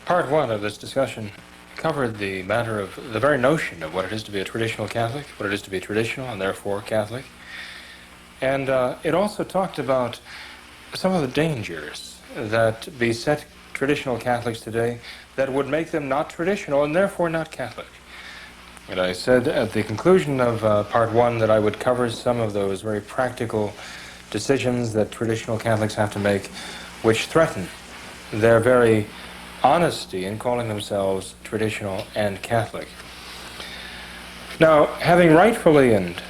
Part one of this discussion covered the matter of the very notion of what it is to be a traditional Catholic, what it is to be traditional and therefore Catholic. And it also talked about some of the dangers that beset traditional Catholics today that would make them not traditional and therefore not Catholic. And I said at the conclusion of part one that I would cover some of those very practical decisions that traditional Catholics have to make, which threaten their very honesty in calling themselves traditional and Catholic. Now, having rightfully and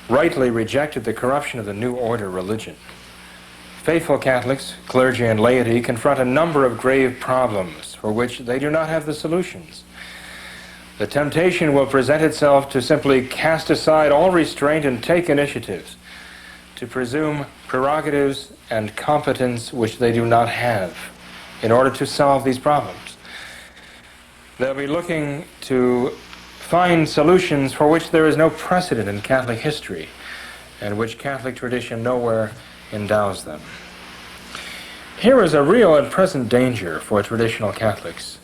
rightly rejected the corruption of the New Order religion, faithful Catholics, clergy and laity confront a number of grave problems for which they do not have the solutions. The temptation will present itself to simply cast aside all restraint and take initiatives, to presume prerogatives and competence which they do not have in order to solve these problems. They'll be looking to find solutions for which there is no precedent in Catholic history and which Catholic tradition nowhere endows them. Here is a real and present danger for traditional Catholics.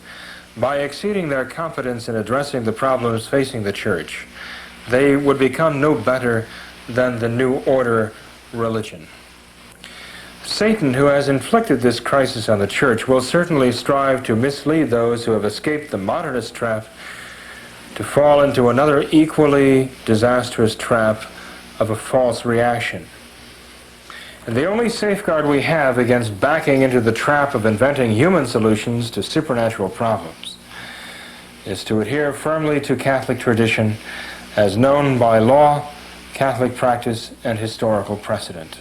By exceeding their competence in addressing the problems facing the Church, they would become no better than the New Order religion. Satan, who has inflicted this crisis on the Church, will certainly strive to mislead those who have escaped the modernist trap to fall into another equally disastrous trap of a false reaction. And the only safeguard we have against backing into the trap of inventing human solutions to supernatural problems is to adhere firmly to Catholic tradition as known by law, Catholic practice, and historical precedent.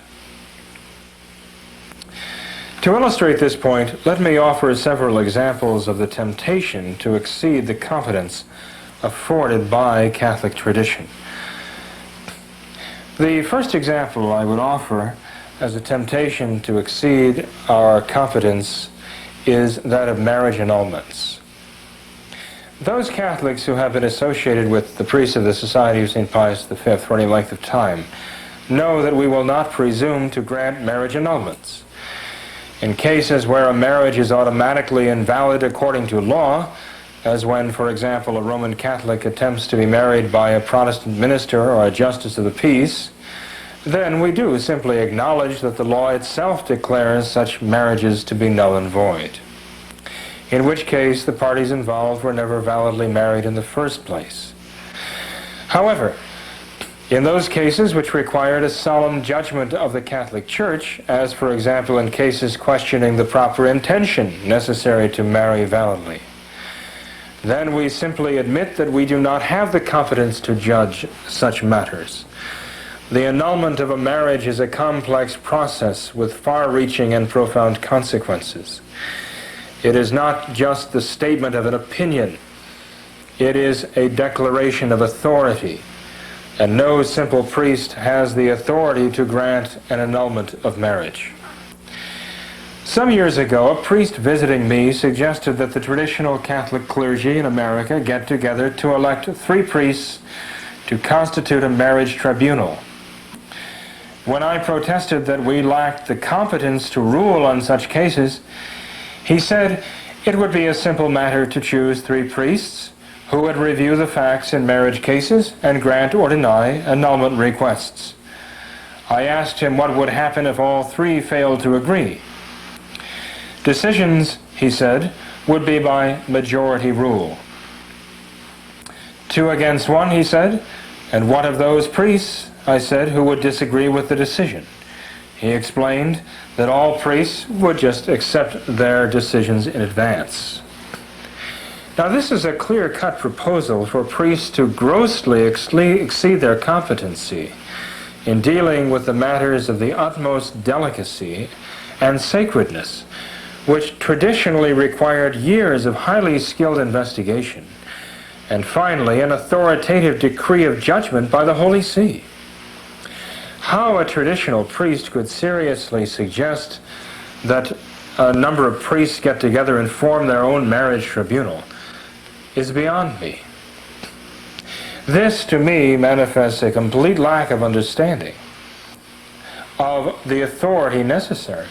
To illustrate this point, let me offer several examples of the temptation to exceed the competence afforded by Catholic tradition. The first example I would offer as a temptation to exceed our competence is that of marriage annulments. Those Catholics who have been associated with the priests of the Society of St. Pius V for any length of time know that we will not presume to grant marriage annulments. In cases where a marriage is automatically invalid according to law, as when, for example, a Roman Catholic attempts to be married by a Protestant minister or a justice of the peace, then we do simply acknowledge that the law itself declares such marriages to be null and void, in which case the parties involved were never validly married in the first place. However, in those cases which required a solemn judgment of the Catholic Church, as for example in cases questioning the proper intention necessary to marry validly, then we simply admit that we do not have the competence to judge such matters. The annulment of a marriage is a complex process with far-reaching and profound consequences. It is not just the statement of an opinion. It is a declaration of authority, and no simple priest has the authority to grant an annulment of marriage. Some years ago, a priest visiting me suggested that the traditional Catholic clergy in America get together to elect 3 priests to constitute a marriage tribunal. When I protested that we lacked the competence to rule on such cases, he said it would be a simple matter to choose 3 priests who would review the facts in marriage cases and grant or deny annulment requests. I asked him what would happen if all 3 failed to agree. Decisions, he said, would be by majority rule. 2 against 1, he said, and what of those priests, I said, who would disagree with the decision? He explained that all priests would just accept their decisions in advance. Now, this is a clear-cut proposal for priests to grossly exceed their competency in dealing with the matters of the utmost delicacy and sacredness, which traditionally required years of highly skilled investigation, and finally an authoritative decree of judgment by the Holy See. How a traditional priest could seriously suggest that a number of priests get together and form their own marriage tribunal is beyond me. This, to me, manifests a complete lack of understanding of the authority necessary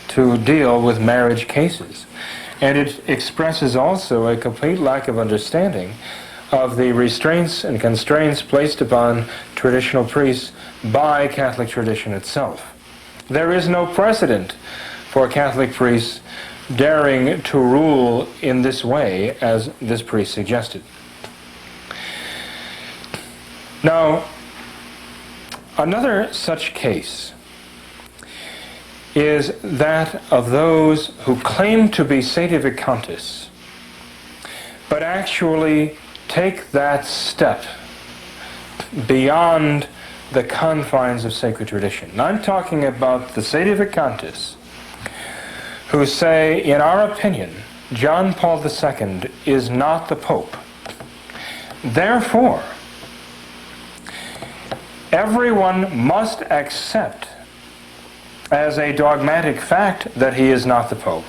to deal with marriage cases. and it expresses also a complete lack of understanding of the restraints and constraints placed upon traditional priests by Catholic tradition itself. There is no precedent for Catholic priests daring to rule in this way as this priest suggested. Now, another such case is that of those who claim to be sedevacantists, but actually take that step beyond the confines of sacred tradition. And I'm talking about the sedevacantists who say, in our opinion, John Paul II is not the Pope. Therefore, everyone must accept as a dogmatic fact that he is not the Pope.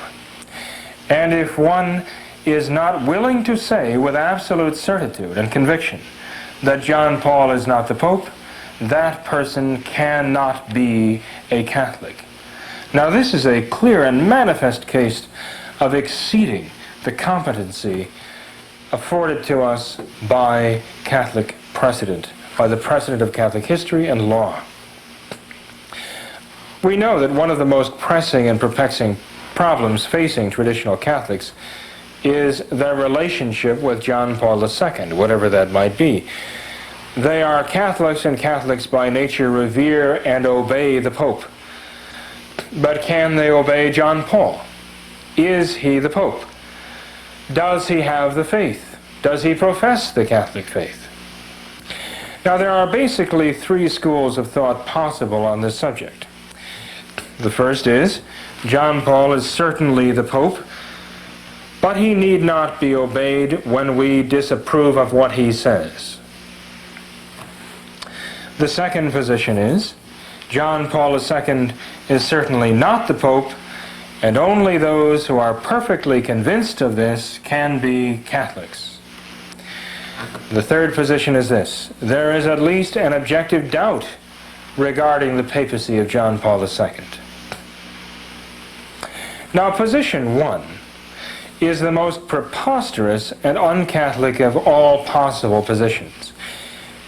And if one is not willing to say with absolute certitude and conviction that John Paul is not the Pope, that person cannot be a Catholic. Now, this is a clear and manifest case of exceeding the competency afforded to us by Catholic precedent, by the precedent of Catholic history and law. We know that one of the most pressing and perplexing problems facing traditional Catholics is their relationship with John Paul II, whatever that might be. They are Catholics, and Catholics by nature revere and obey the Pope. But can they obey John Paul? Is he the Pope? Does he have the faith? Does he profess the Catholic faith? Now, there are basically three schools of thought possible on this subject. The first is, John Paul is certainly the Pope, but he need not be obeyed when we disapprove of what he says. The second position is, John Paul II is certainly not the Pope, and only those who are perfectly convinced of this can be Catholics. The third position is this: there is at least an objective doubt regarding the papacy of John Paul II. Now, position one is the most preposterous and un-Catholic of all possible positions.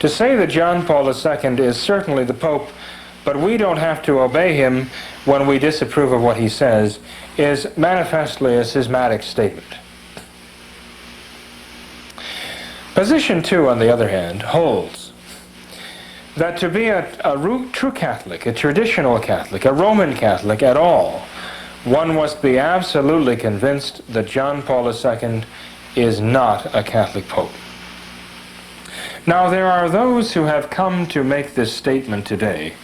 To say that John Paul II is certainly the Pope, but we don't have to obey him when we disapprove of what he says, is manifestly a schismatic statement. Position two, on the other hand, holds that to be a true Catholic, a traditional Catholic, a Roman Catholic at all, one must be absolutely convinced that John Paul II is not a Catholic Pope. Now, there are those who have come to make this statement today,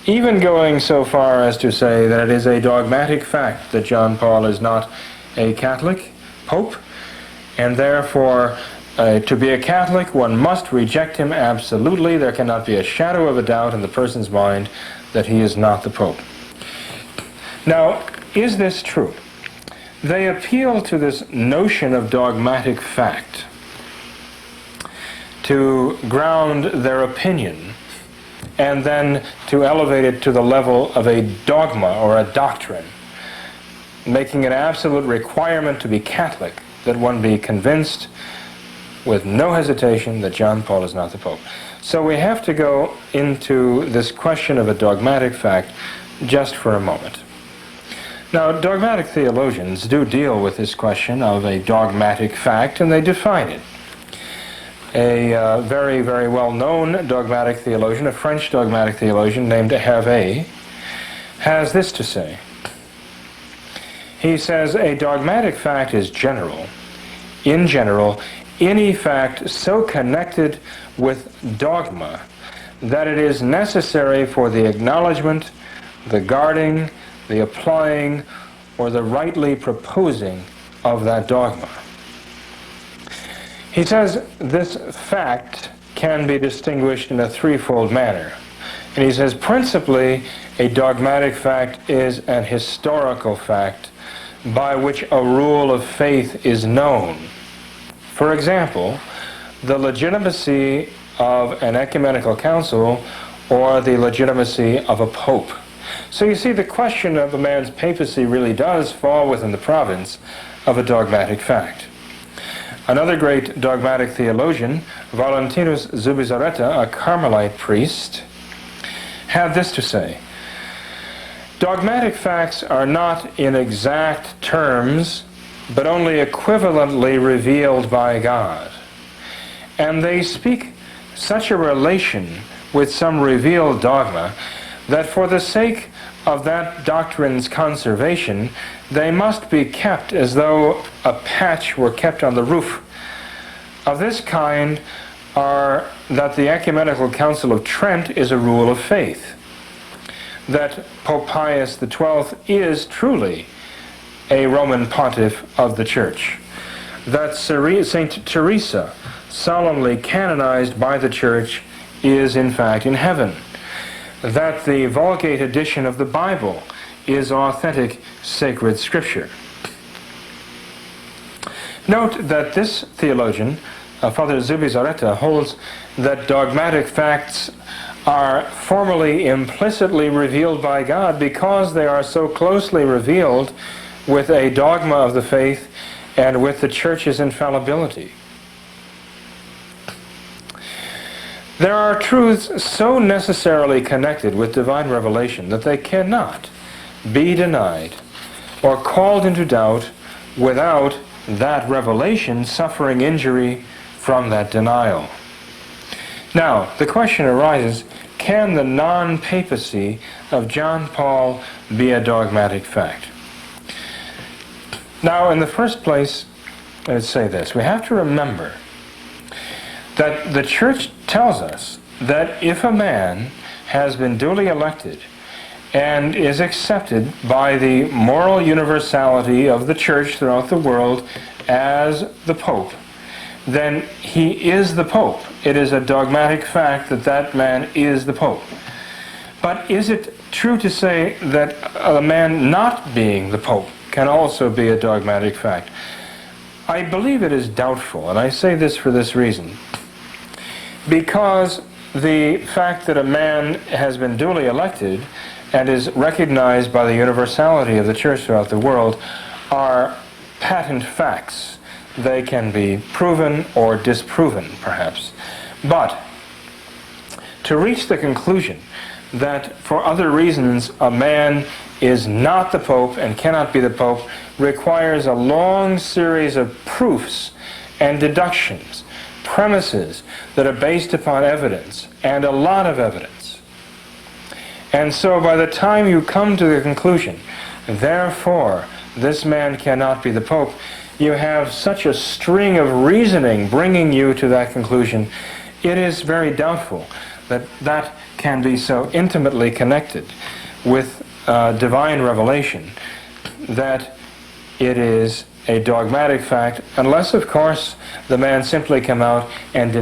even going so far as to say that it is a dogmatic fact that John Paul is not a Catholic Pope, and therefore to be a Catholic one must reject him absolutely. There cannot be a shadow of a doubt in the person's mind that he is not the Pope. Now, is this true? They appeal to this notion of dogmatic fact to ground their opinion and then to elevate it to the level of a dogma or a doctrine, making it an absolute requirement to be Catholic that one be convinced with no hesitation that John Paul is not the Pope. So we have to go into this question of a dogmatic fact just for a moment. Now, dogmatic theologians do deal with this question of a dogmatic fact, and they define it. A very, very well-known dogmatic theologian, a French dogmatic theologian named Hervé, has this to say. He says, a dogmatic fact is general. In general, any fact so connected with dogma that it is necessary for the acknowledgement, the guarding, the applying, or the rightly proposing of that dogma. He says this fact can be distinguished in a threefold manner. And he says principally a dogmatic fact is an historical fact by which a rule of faith is known. For example, the legitimacy of an ecumenical council or the legitimacy of a pope. So you see, the question of a man's papacy really does fall within the province of a dogmatic fact. Another great dogmatic theologian, Valentinus Zubizarreta, a Carmelite priest, had this to say: dogmatic facts are not in exact terms, but only equivalently revealed by God. And they speak such a relation with some revealed dogma that for the sake of that doctrine's conservation, they must be kept as though a patch were kept on the roof. Of this kind are that the Ecumenical Council of Trent is a rule of faith, that Pope Pius XII is truly a Roman pontiff of the Church, that Saint Teresa, solemnly canonized by the Church, is in fact in heaven, that the Vulgate edition of the Bible is authentic sacred scripture. Note that this theologian, Father Zubizarreta, holds that dogmatic facts are formally implicitly revealed by God because they are so closely revealed with a dogma of the faith and with the Church's infallibility. There are truths so necessarily connected with divine revelation that they cannot be denied or called into doubt without that revelation suffering injury from that denial. Now, the question arises, can the non-papacy of John Paul be a dogmatic fact? Now, in the first place, let's say this. We have to remember that the Church tells us that if a man has been duly elected and is accepted by the moral universality of the Church throughout the world as the Pope, then he is the Pope. It is a dogmatic fact that that man is the Pope. But is it true to say that a man not being the Pope can also be a dogmatic fact? I believe it is doubtful, and I say this for this reason. Because the fact that a man has been duly elected and is recognized by the universality of the Church throughout the world are patent facts. They can be proven or disproven, perhaps. But to reach the conclusion that for other reasons a man is not the Pope and cannot be the Pope requires a long series of proofs and deductions, premises that are based upon evidence, and a lot of evidence. And so by the time you come to the conclusion, therefore, this man cannot be the Pope, you have such a string of reasoning bringing you to that conclusion, it is very doubtful that that can be so intimately connected with divine revelation that it is a dogmatic fact, unless, of course, the man simply come out and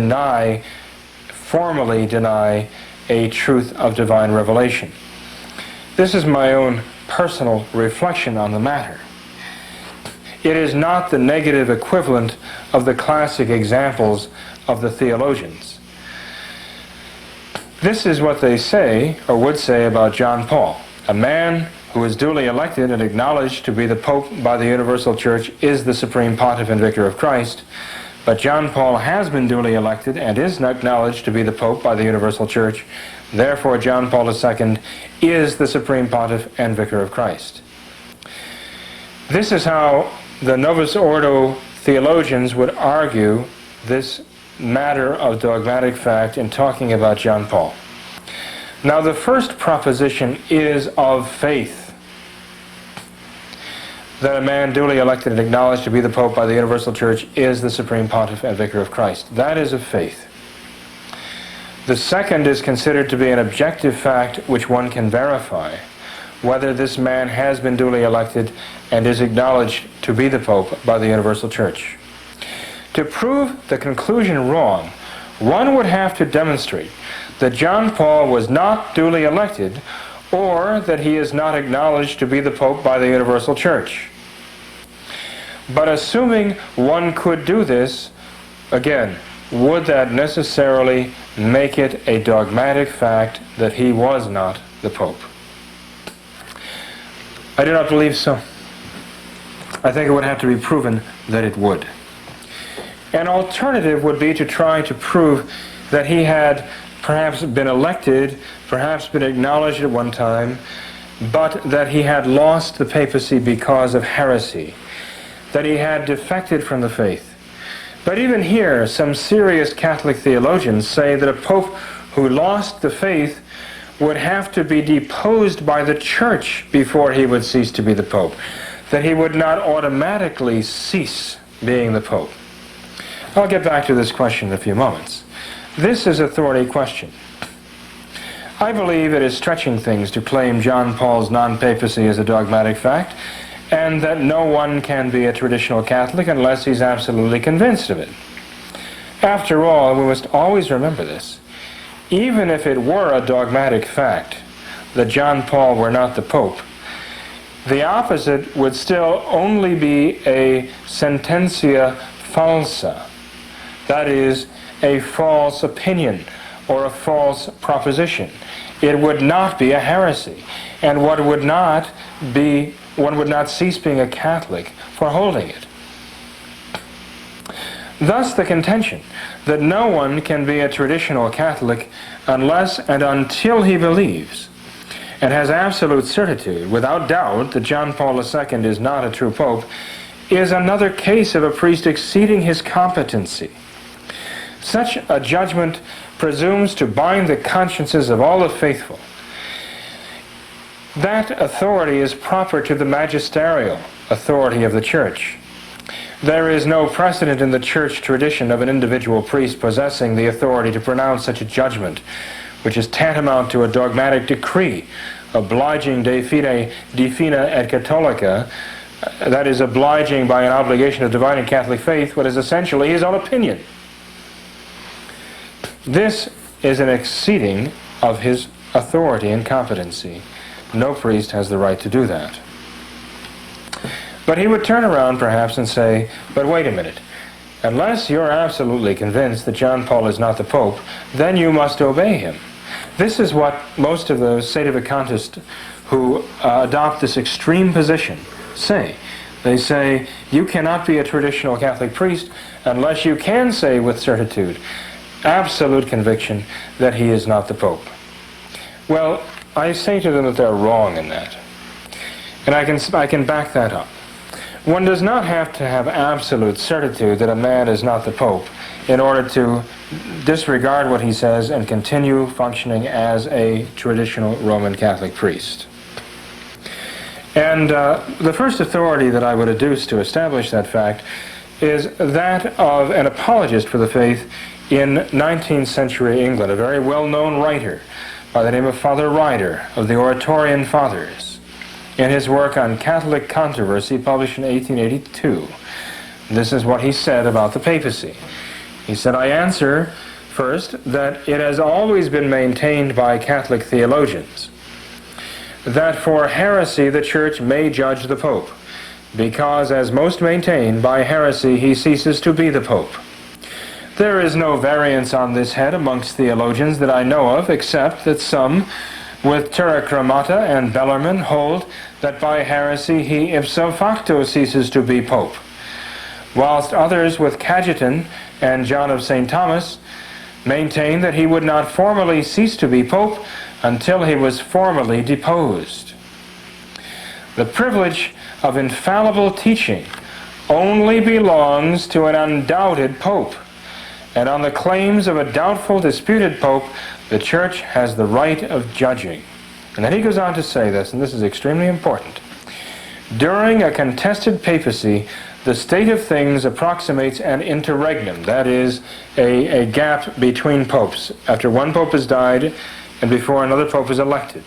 formally deny a truth of divine revelation. This is my own personal reflection on the matter. It is not the negative equivalent of the classic examples of the theologians. This is what they say, or would say, about John Paul. A man who is duly elected and acknowledged to be the Pope by the Universal Church is the Supreme Pontiff and Vicar of Christ. But John Paul has been duly elected and is acknowledged to be the Pope by the Universal Church. Therefore, John Paul II is the Supreme Pontiff and Vicar of Christ. This is how the Novus Ordo theologians would argue this matter of dogmatic fact in talking about John Paul. Now, the first proposition is of faith, that a man duly elected and acknowledged to be the Pope by the Universal Church is the Supreme Pontiff and Vicar of Christ. That is of faith. The second is considered to be an objective fact which one can verify, whether this man has been duly elected and is acknowledged to be the Pope by the Universal Church. To prove the conclusion wrong, one would have to demonstrate that John Paul was not duly elected, or that he is not acknowledged to be the Pope by the Universal Church. But assuming one could do this, again, would that necessarily make it a dogmatic fact that he was not the Pope? I do not believe so. I think it would have to be proven that it would. An alternative would be to try to prove that he had perhaps been elected, perhaps been acknowledged at one time, but that he had lost the papacy because of heresy, that he had defected from the faith. But even here, some serious Catholic theologians say that a pope who lost the faith would have to be deposed by the church before he would cease to be the pope, that he would not automatically cease being the pope. I'll get back to this question in a few moments. This is authority question. I believe it is stretching things to claim John Paul's non-papacy as a dogmatic fact, and that no one can be a traditional Catholic unless he's absolutely convinced of it. After all, we must always remember this. Even if it were a dogmatic fact that John Paul were not the Pope, the opposite would still only be a sententia falsa, that is, a false opinion or a false proposition. It would not be a heresy, and one would not cease being a Catholic for holding it. Thus the contention that no one can be a traditional Catholic unless and until he believes and has absolute certitude, without doubt, that John Paul II is not a true pope, is another case of a priest exceeding his competency. Such a judgment presumes to bind the consciences of all the faithful. That authority is proper to the magisterial authority of the Church. There is no precedent in the Church tradition of an individual priest possessing the authority to pronounce such a judgment, which is tantamount to a dogmatic decree, obliging de fina et catholica, that is, obliging by an obligation of divine and Catholic faith what is essentially his own opinion. This is an exceeding of his authority and competency. No priest has the right to do that. But he would turn around perhaps and say, but wait a minute, unless you're absolutely convinced that John Paul is not the Pope, then you must obey him. This is what most of the sedevacantists who adopt this extreme position say. They say, you cannot be a traditional Catholic priest unless you can say with certitude, absolute conviction, that he is not the Pope. Well, I say to them that they're wrong in that. And I can back that up. One does not have to have absolute certitude that a man is not the Pope in order to disregard what he says and continue functioning as a traditional Roman Catholic priest. And the first authority that I would adduce to establish that fact is that of an apologist for the faith in 19th century England, a very well-known writer by the name of Father Ryder of the Oratorian Fathers, in his work on Catholic controversy published in 1882. This is what he said about the papacy. He said, I answer first that it has always been maintained by Catholic theologians that for heresy the Church may judge the Pope, because, as most maintain, by heresy he ceases to be the Pope. There is no variance on this head amongst theologians that I know of, except that some, with Terracramata and Bellarmine, hold that by heresy he ipso facto ceases to be Pope, whilst others with Cajetan and John of St. Thomas maintain that he would not formally cease to be Pope until he was formally deposed. The privilege of infallible teaching only belongs to an undoubted Pope, and on the claims of a doubtful, disputed Pope, the Church has the right of judging. And then he goes on to say this, and this is extremely important. During a contested papacy, the state of things approximates an interregnum, that is, a gap between popes, after one pope has died and before another pope is elected.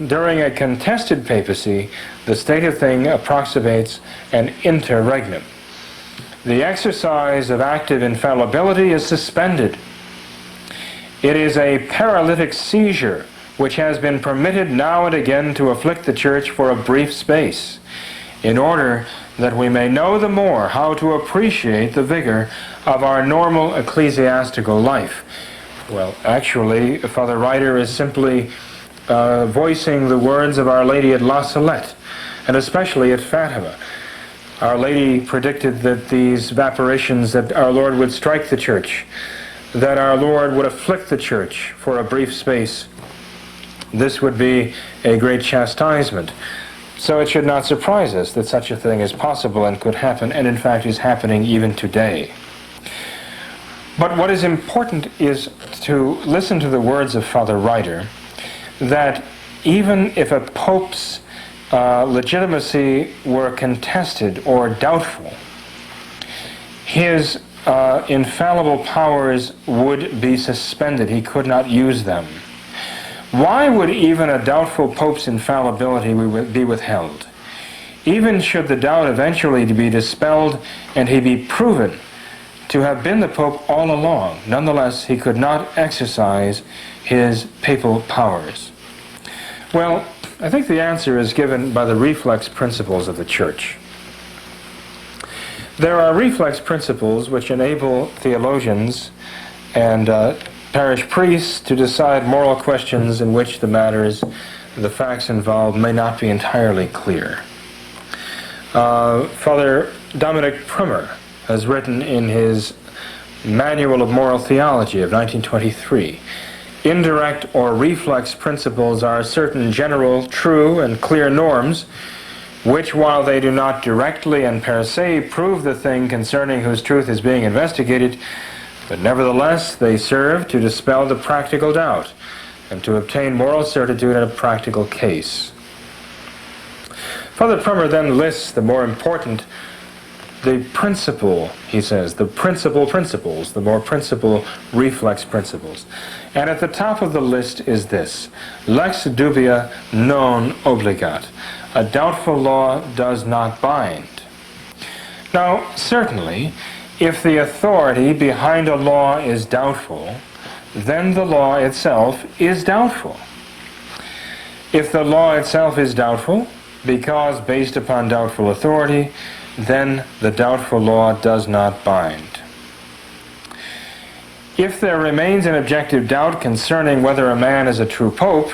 During a contested papacy, the state of thing approximates an interregnum. The exercise of active infallibility is suspended. It is a paralytic seizure which has been permitted now and again to afflict the Church for a brief space, in order that we may know the more how to appreciate the vigor of our normal ecclesiastical life. Well, actually, Father Ryder is simply voicing the words of Our Lady at La Salette, and especially at Fatima. Our Lady predicted that these apparitions, that our Lord would strike the church, that our Lord would afflict the church for a brief space. This would be a great chastisement. So it should not surprise us that such a thing is possible and could happen, and in fact is happening even today. But what is important is to listen to the words of Father Ryder, that even if a pope's legitimacy were contested or doubtful, his infallible powers would be suspended. He could not use them. Why would even a doubtful pope's infallibility be withheld? Even should the doubt eventually be dispelled and he be proven to have been the pope all along, nonetheless he could not exercise his papal powers. Well, I think the answer is given by the reflex principles of the Church. There are reflex principles which enable theologians and parish priests to decide moral questions in which the facts involved may not be entirely clear. Father Dominic Primer has written in his Manual of Moral Theology of 1923, indirect or reflex principles are certain general, true, and clear norms which, while they do not directly and per se prove the thing concerning whose truth is being investigated, but nevertheless they serve to dispel the practical doubt and to obtain moral certitude in a practical case. Father Primer then lists the more important, the principal, he says, the principal principles, the more principal reflex principles. And at the top of the list is this: lex dubia non obligat. A doubtful law does not bind. Now, certainly, if the authority behind a law is doubtful, then the law itself is doubtful. If the law itself is doubtful, because based upon doubtful authority, then the doubtful law does not bind. If there remains an objective doubt concerning whether a man is a true pope,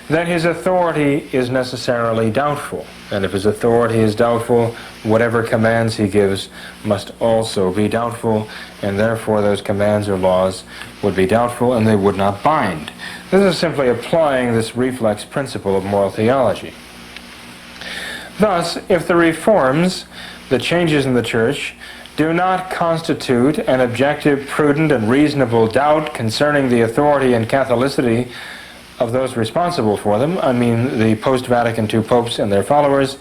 then his authority is necessarily doubtful. And if his authority is doubtful, whatever commands he gives must also be doubtful, and therefore those commands or laws would be doubtful and they would not bind. This is simply applying this reflex principle of moral theology. Thus, if the reforms, the changes in the Church, do not constitute an objective, prudent, and reasonable doubt concerning the authority and Catholicity of those responsible for them, I mean the post-Vatican II popes and their followers,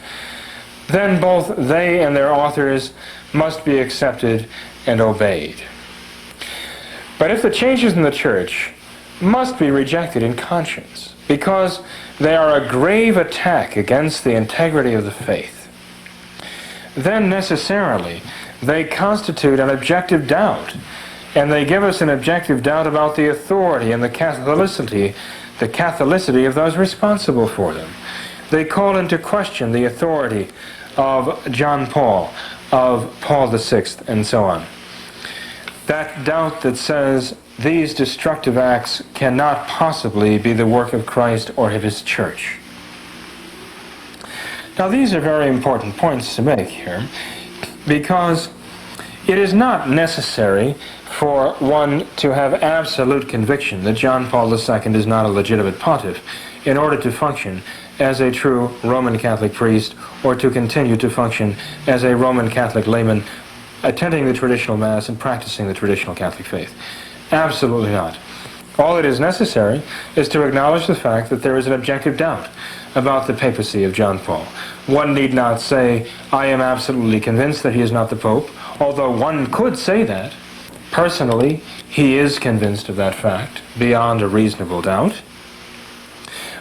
then both they and their authors must be accepted and obeyed. But if the changes in the Church must be rejected in conscience, because they are a grave attack against the integrity of the faith, then necessarily they constitute an objective doubt, and they give us an objective doubt about the authority and the Catholicity of those responsible for them. They call into question the authority of John Paul, of Paul VI, and so on. That doubt that says these destructive acts cannot possibly be the work of Christ or of His Church. Now these are very important points to make here, because it is not necessary for one to have absolute conviction that John Paul II is not a legitimate pontiff in order to function as a true Roman Catholic priest or to continue to function as a Roman Catholic layman attending the traditional Mass and practicing the traditional Catholic faith. Absolutely not. All that is necessary is to acknowledge the fact that there is an objective doubt about the papacy of John Paul. One need not say, I am absolutely convinced that he is not the Pope, although one could say that. Personally, he is convinced of that fact, beyond a reasonable doubt.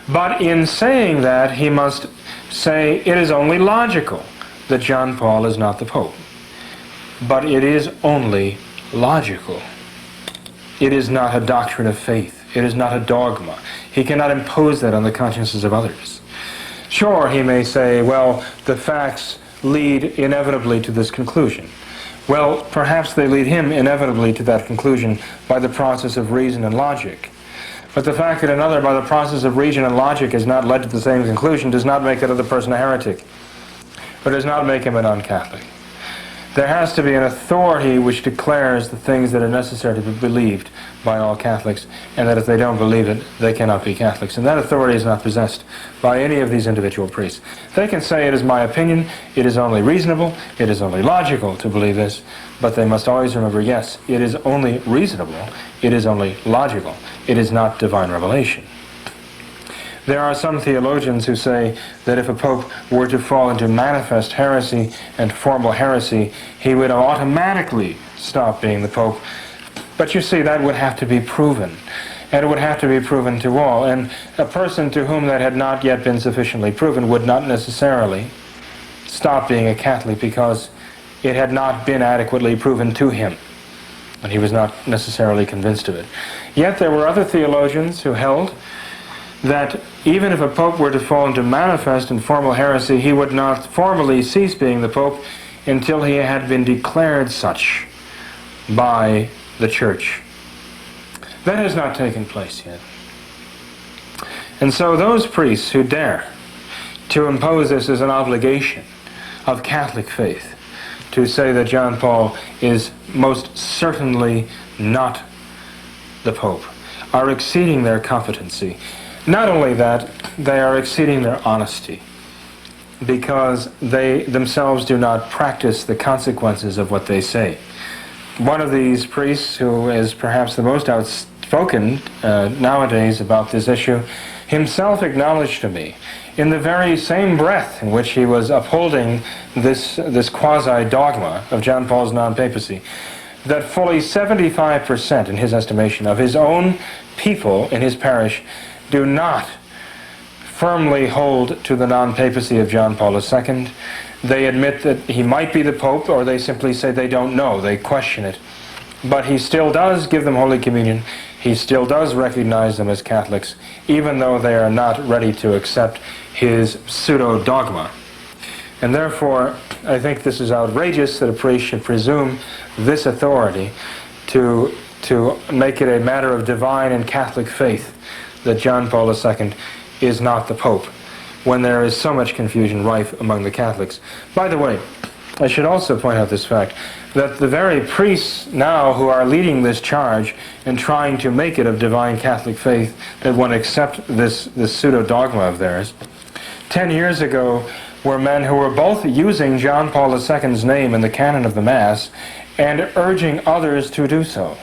But in saying that, he must say it is only logical that John Paul is not the Pope. But it is only logical. It is not a doctrine of faith. It is not a dogma. He cannot impose that on the consciences of others. Sure, he may say, well, the facts lead inevitably to this conclusion. Well, perhaps they lead him inevitably to that conclusion by the process of reason and logic. But the fact that another, by the process of reason and logic, has not led to the same conclusion does not make that other person a heretic, or does not make him a non-Catholic. There has to be an authority which declares the things that are necessary to be believed by all Catholics, and that if they don't believe it, they cannot be Catholics. And that authority is not possessed by any of these individual priests. They can say, it is my opinion, it is only reasonable, it is only logical to believe this, but they must always remember, yes, it is only reasonable, it is only logical, it is not divine revelation. There are some theologians who say that if a pope were to fall into manifest heresy and formal heresy, he would automatically stop being the pope. But you see, that would have to be proven, and it would have to be proven to all. And a person to whom that had not yet been sufficiently proven would not necessarily stop being a Catholic because it had not been adequately proven to him, and he was not necessarily convinced of it. Yet there were other theologians who held that even if a pope were to fall into manifest and formal heresy, he would not formally cease being the pope until he had been declared such by the Church. That has not taken place yet. And so those priests who dare to impose this as an obligation of Catholic faith, to say that John Paul is most certainly not the Pope, are exceeding their competency. Not only that, they are exceeding their honesty, because they themselves do not practice the consequences of what they say. One of these priests, who is perhaps the most outspoken nowadays about this issue, himself acknowledged to me, in the very same breath in which he was upholding this quasi-dogma of John Paul's non-papacy, that fully 75%, in his estimation, of his own people in his parish do not firmly hold to the non-papacy of John Paul II. They admit that he might be the Pope, or they simply say they don't know, they question it. But he still does give them Holy Communion. He still does recognize them as Catholics, even though they are not ready to accept his pseudo-dogma. And therefore, I think this is outrageous that a priest should presume this authority to make it a matter of divine and Catholic faith that John Paul II is not the Pope, when there is so much confusion rife among the Catholics. By the way, I should also point out this fact, that the very priests now who are leading this charge and trying to make it of divine Catholic faith that one accept this pseudo-dogma of theirs, 10 years ago were men who were both using John Paul II's name in the canon of the Mass and urging others to do so.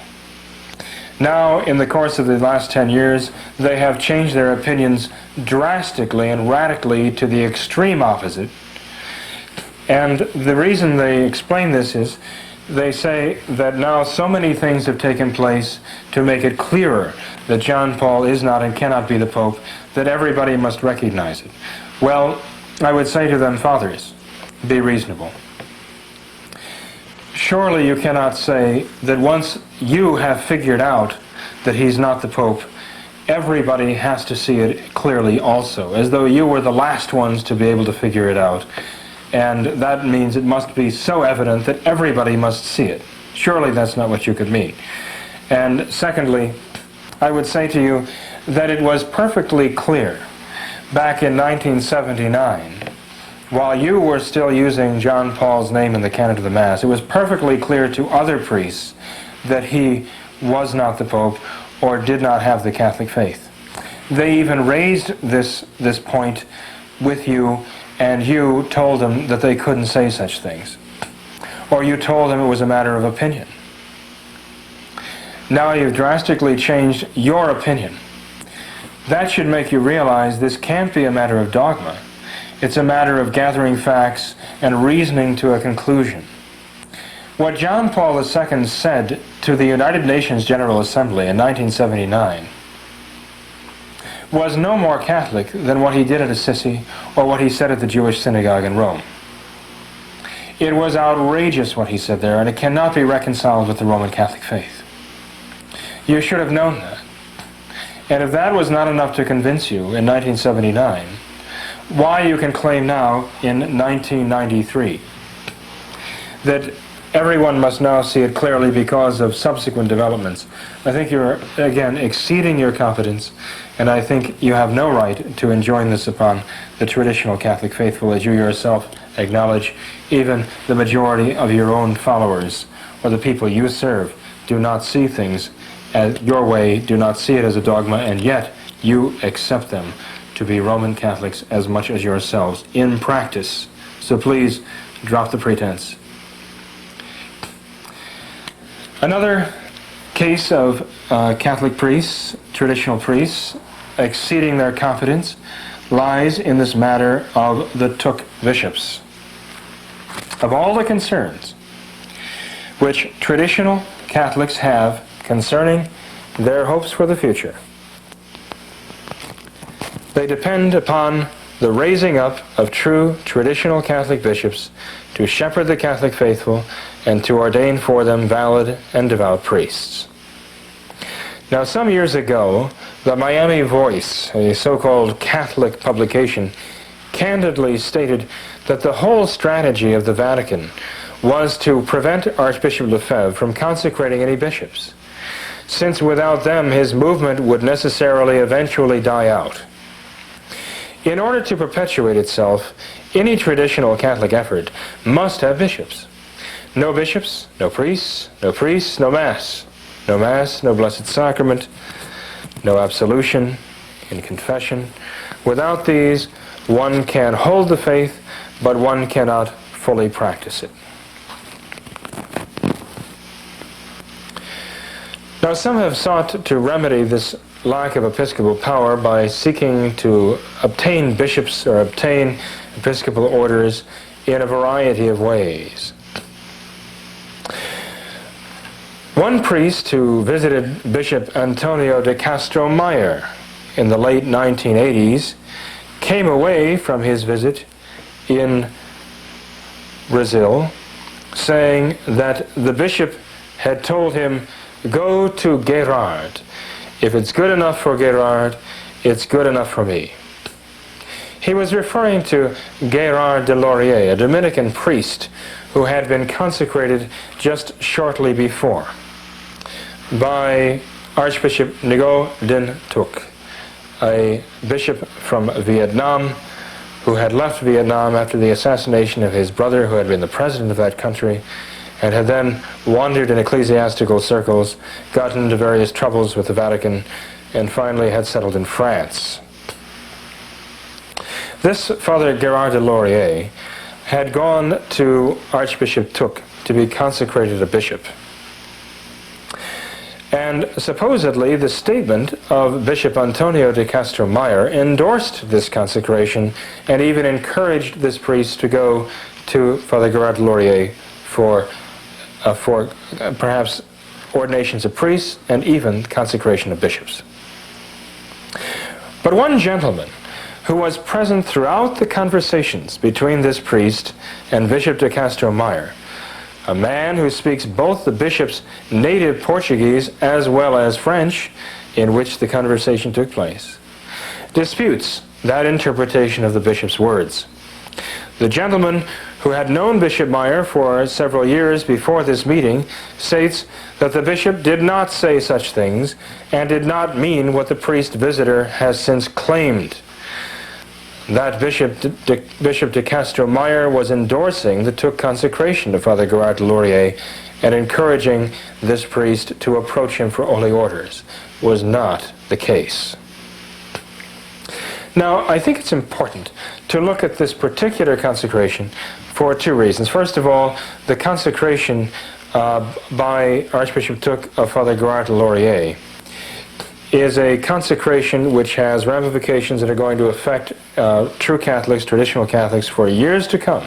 Now, in the course of the last 10 years, they have changed their opinions drastically and radically to the extreme opposite. And the reason they explain this is, they say that now so many things have taken place to make it clearer that John Paul is not and cannot be the Pope, that everybody must recognize it. Well, I would say to them, fathers, be reasonable. Surely you cannot say that once you have figured out that he's not the Pope, everybody has to see it clearly also, as though you were the last ones to be able to figure it out. And that means it must be so evident that everybody must see it. Surely that's not what you could mean. And secondly, I would say to you that it was perfectly clear back in 1979, while you were still using John Paul's name in the canon of the Mass, it was perfectly clear to other priests that he was not the Pope or did not have the Catholic faith. They even raised this point with you, and you told them that they couldn't say such things. Or you told them it was a matter of opinion. Now you've drastically changed your opinion. That should make you realize this can't be a matter of dogma. It's a matter of gathering facts and reasoning to a conclusion. What John Paul II said to the United Nations General Assembly in 1979 was no more Catholic than what he did at Assisi or what he said at the Jewish synagogue in Rome. It was outrageous what he said there, and it cannot be reconciled with the Roman Catholic faith. You should have known that. And if that was not enough to convince you in 1979, why you can claim now in 1993 that everyone must now see it clearly because of subsequent developments. I think you're, again, exceeding your competence, and I think you have no right to enjoin this upon the traditional Catholic faithful, as you yourself acknowledge. Even the majority of your own followers, or the people you serve, do not see things as your way, do not see it as a dogma, and yet you accept them to be Roman Catholics as much as yourselves in practice. So please drop the pretense. Another case of Catholic priests, traditional priests, exceeding their competence lies in this matter of the Thuc bishops. Of all the concerns which traditional Catholics have concerning their hopes for the future, they depend upon the raising up of true traditional Catholic bishops to shepherd the Catholic faithful and to ordain for them valid and devout priests. Now, some years ago, the Miami Voice, a so-called Catholic publication, candidly stated that the whole strategy of the Vatican was to prevent Archbishop Lefebvre from consecrating any bishops, since without them his movement would necessarily eventually die out. In order to perpetuate itself, any traditional Catholic effort must have bishops. No bishops, no priests, no priests, no Mass. No Mass, no Blessed Sacrament, no absolution in confession. Without these, one can hold the faith, but one cannot fully practice it. Now, some have sought to remedy this lack of episcopal power by seeking to obtain bishops or obtain episcopal orders in a variety of ways. One priest who visited Bishop Antonio de Castro Mayer in the late 1980s came away from his visit in Brazil saying that the bishop had told him, "Go to Gerard. If it's good enough for Gerard, it's good enough for me." He was referring to Gerard de Laurier, a Dominican priest who had been consecrated just shortly before by Archbishop Ngo Dinh Thuc, a bishop from Vietnam who had left Vietnam after the assassination of his brother, who had been the president of that country, and had then wandered in ecclesiastical circles, gotten into various troubles with the Vatican, and finally had settled in France. This Father Gerard de Laurier had gone to Archbishop Thuc to be consecrated a bishop. And supposedly the statement of Bishop Antonio de Castro Mayer endorsed this consecration and even encouraged this priest to go to Father Gerard de Laurier for perhaps ordinations of priests and even consecration of bishops. But one gentleman who was present throughout the conversations between this priest and Bishop de Castro Mayer, a man who speaks both the bishop's native Portuguese as well as French, in which the conversation took place, disputes that interpretation of the bishop's words. The gentleman who had known Bishop Mayer for several years before this meeting states that the bishop did not say such things and did not mean what the priest visitor has since claimed. That Bishop de Castro Mayer was endorsing the Thuc consecration of Father Gerard de Laurier and encouraging this priest to approach him for holy orders was not the case. Now, I think it's important to look at this particular consecration for two reasons. First of all, the consecration by Archbishop Thuc of Father Gerard de Laurier is a consecration which has ramifications that are going to affect true Catholics, traditional Catholics, for years to come,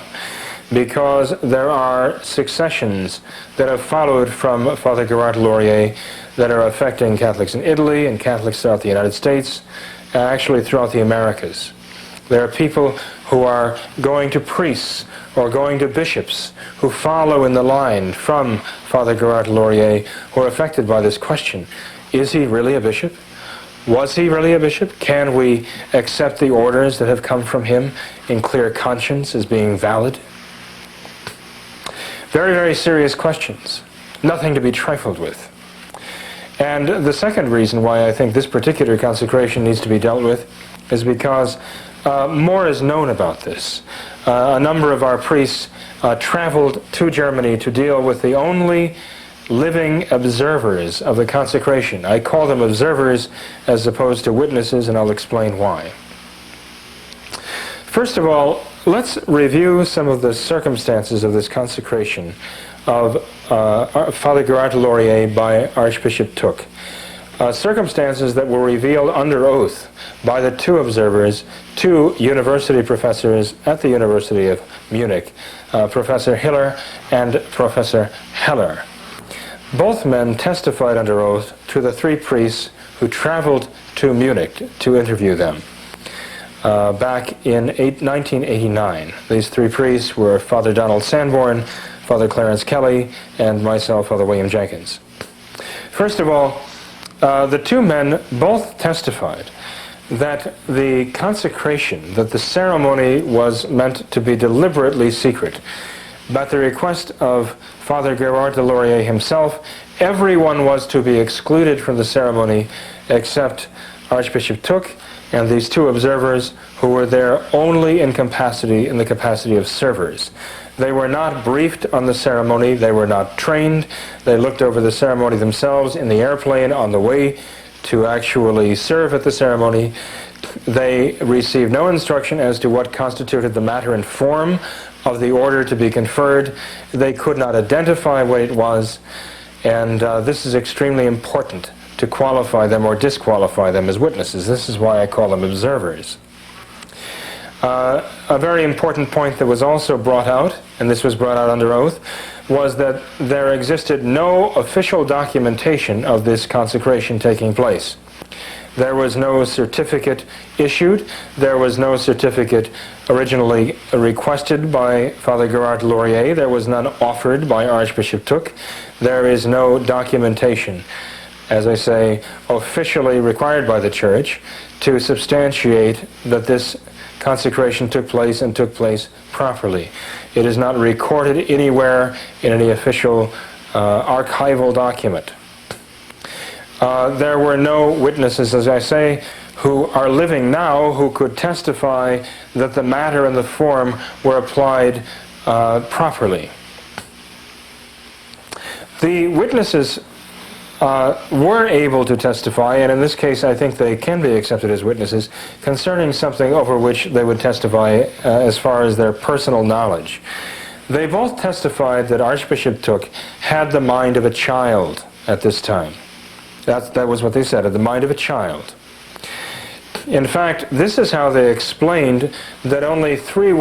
because there are successions that have followed from Father Gerard de Laurier that are affecting Catholics in Italy and Catholics throughout the United States, actually throughout the Americas. There are people who are going to priests or going to bishops who follow in the line from Father Gerard de Laurier who are affected by this question. Is he really a bishop? Was he really a bishop? Can we accept the orders that have come from him in clear conscience as being valid? Very, very serious questions. Nothing to be trifled with. And the second reason why I think this particular consecration needs to be dealt with is because more is known about this. A number of our priests traveled to Germany to deal with the only living observers of the consecration. I call them observers as opposed to witnesses, and I'll explain why. First of all, let's review some of the circumstances of this consecration of Father Gerard de Laurier by Archbishop Thuc. Circumstances that were revealed under oath by the two observers, two university professors at the University of Munich, Professor Hiller and Professor Heller. Both men testified under oath to the three priests who traveled to Munich to interview them back in 1989. These three priests were Father Donald Sanborn, Father Clarence Kelly, and myself, Father William Jenkins. First of all, the two men both testified that the consecration, that the ceremony was meant to be deliberately secret. But the request of Father Gerard de Laurier himself, everyone was to be excluded from the ceremony except Archbishop Thuc and these two observers who were there only in the capacity of servers. They were not briefed on the ceremony, they were not trained, they looked over the ceremony themselves in the airplane on the way to actually serve at the ceremony. They received no instruction as to what constituted the matter and form of the order to be conferred. They could not identify what it was, and this is extremely important to qualify them or disqualify them as witnesses. This is why I call them observers. A very important point that was also brought out, and this was brought out under oath, was that there existed no official documentation of this consecration taking place. There was no certificate issued. There was no certificate originally requested by Father Gerard de Laurier. There was none offered by Archbishop Thuc. There is no documentation, as I say, officially required by the Church to substantiate that this consecration took place and took place properly. It is not recorded anywhere in any official archival document. There were no witnesses, as I say, who are living now who could testify that the matter and the form were applied properly. The witnesses were able to testify, and in this case I think they can be accepted as witnesses, concerning something over which they would testify as far as their personal knowledge. They both testified that Archbishop Thuc had the mind of a child at this time. That was what they said, the mind of a child. In fact, this is how they explained that only 3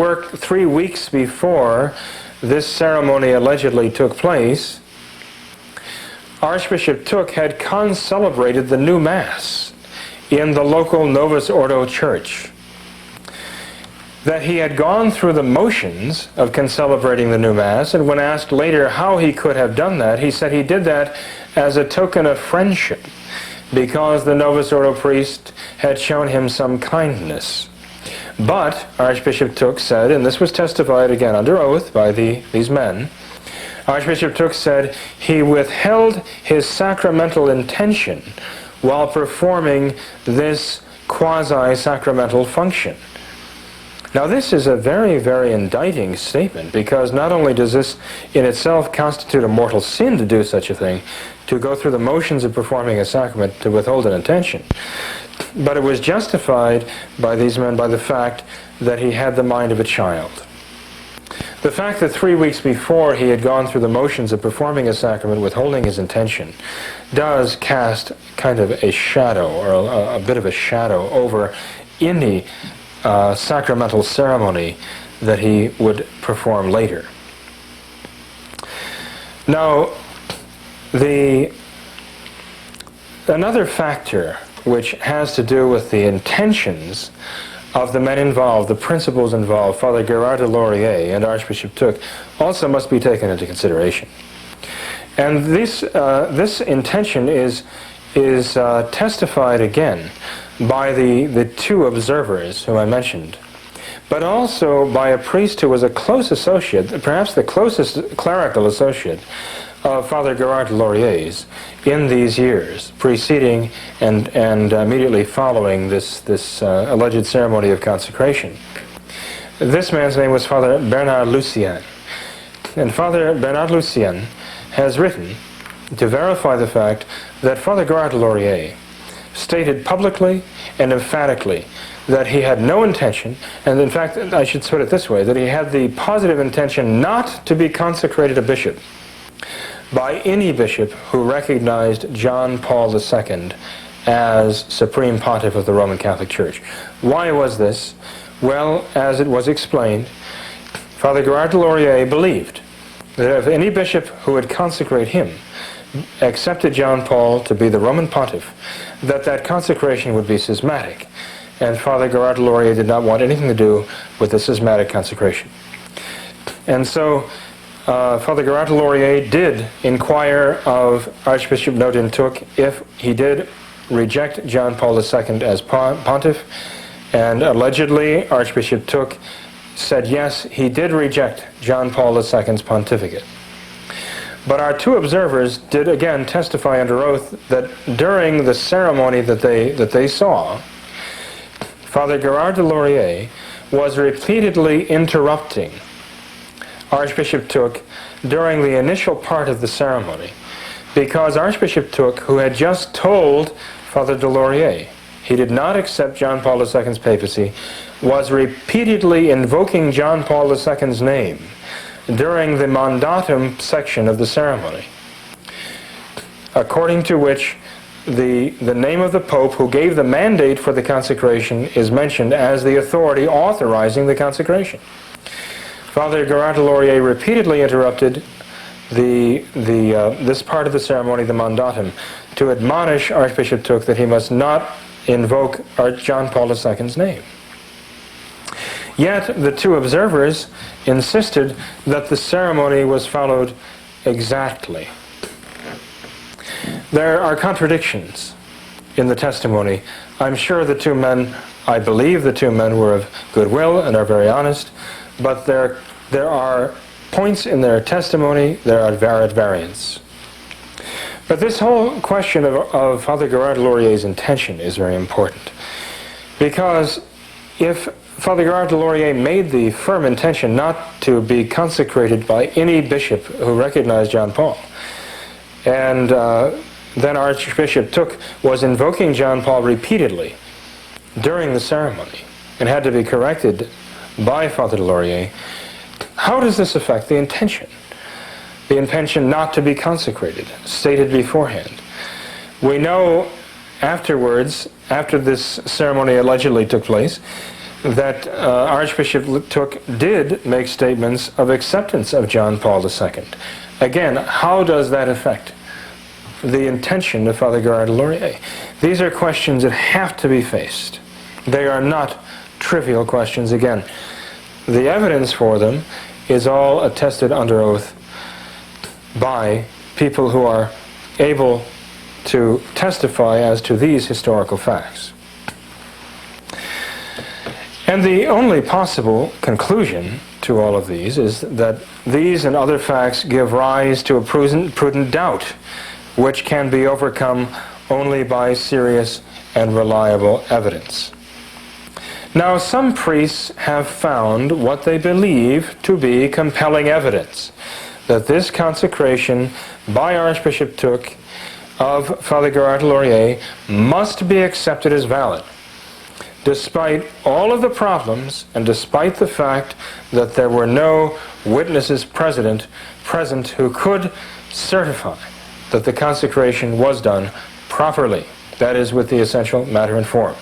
weeks before this ceremony allegedly took place, Archbishop Thuc had concelebrated the new Mass in the local Novus Ordo church. That he had gone through the motions of concelebrating the new Mass, and when asked later how he could have done that, he said he did that as a token of friendship, because the Novus Ordo priest had shown him some kindness. But Archbishop Thuc said, and this was testified again under oath by these men, Archbishop Thuc said he withheld his sacramental intention while performing this quasi-sacramental function. Now this is a very, very indicting statement, because not only does this in itself constitute a mortal sin to do such a thing, to go through the motions of performing a sacrament to withhold an intention, but it was justified by these men by the fact that he had the mind of a child. The fact that 3 weeks before he had gone through the motions of performing a sacrament withholding his intention does cast kind of a shadow, or a bit of a shadow, over any sacramental ceremony that he would perform later. Now, another factor which has to do with the intentions of the men involved, the principles involved, Father Gerard de Laurier and Archbishop Thuc, also must be taken into consideration. And this intention is testified again by the two observers whom I mentioned. but also by a priest who was a close associate, perhaps the closest clerical associate of Father Gerard de Laurier's in these years, preceding and immediately following this alleged ceremony of consecration. This man's name was Father Bernard Lucien. And Father Bernard Lucien has written to verify the fact that Father Gerard de Laurier stated publicly and emphatically that he had no intention, and in fact, I should put it this way, that he had the positive intention not to be consecrated a bishop by any bishop who recognized John Paul II as Supreme Pontiff of the Roman Catholic Church. Why was this? Well, as it was explained, Father Gerard de Laurier believed that if any bishop who would consecrate him accepted John Paul to be the Roman Pontiff, that consecration would be schismatic. And Father Gerard de Laurier did not want anything to do with the schismatic consecration. And so Father Gerard de Laurier did inquire of Archbishop Nodin Thuc if he did reject John Paul II as pontiff, and allegedly Archbishop Thuc said yes, he did reject John Paul II's pontificate. But our two observers did again testify under oath that during the ceremony that they saw, Father Gerard de Laurier was repeatedly interrupting Archbishop Thuc during the initial part of the ceremony, because Archbishop Thuc, who had just told Father de Laurier he did not accept John Paul II's papacy, was repeatedly invoking John Paul II's name during the mandatum section of the ceremony, according to which the name of the Pope who gave the mandate for the consecration is mentioned as the authority authorizing the consecration. Father Gerard de Laurier repeatedly interrupted this part of the ceremony, the mandatum, to admonish Archbishop Thuc that he must not invoke John Paul II's name. Yet the two observers insisted that the ceremony was followed exactly. There are contradictions in the testimony. I'm sure the two men, I believe the two men were of goodwill and are very honest, but there are points in their testimony that are at variance. But this whole question of Father Gerard de Laurier's intention is very important, because if Father Gerard de Laurier made the firm intention not to be consecrated by any bishop who recognized John Paul, and then Archbishop Thuc was invoking John Paul repeatedly during the ceremony and had to be corrected by Father de Laurier, how does this affect the intention? The intention not to be consecrated, stated beforehand. We know afterwards, after this ceremony allegedly took place, that Archbishop Thuc did make statements of acceptance of John Paul II. Again, how does that affect the intention of Father Gerard de Laurier? These are questions that have to be faced. They are not trivial questions. Again, the evidence for them is all attested under oath by people who are able to testify as to these historical facts. And the only possible conclusion to all of these is that these and other facts give rise to a prudent doubt, which can be overcome only by serious and reliable evidence. Now, some priests have found what they believe to be compelling evidence that this consecration by Archbishop Thuc of Father Gerard de Laurier must be accepted as valid, despite all of the problems and despite the fact that there were no witnesses present who could certify that the consecration was done properly, that is, with the essential matter and form.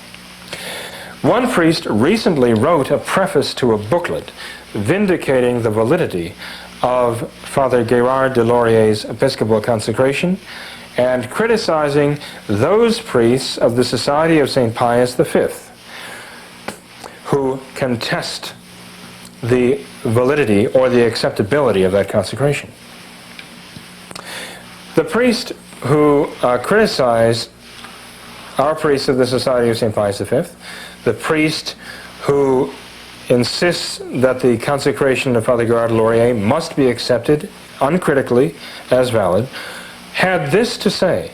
One priest recently wrote a preface to a booklet vindicating the validity of Father Gerard de Laurier's episcopal consecration and criticizing those priests of the Society of St. Pius V who contest the validity or the acceptability of that consecration. The priest who criticized our priest of the Society of St. Pius V, the priest who insists that the consecration of Father Gerard Laurier must be accepted uncritically as valid, had this to say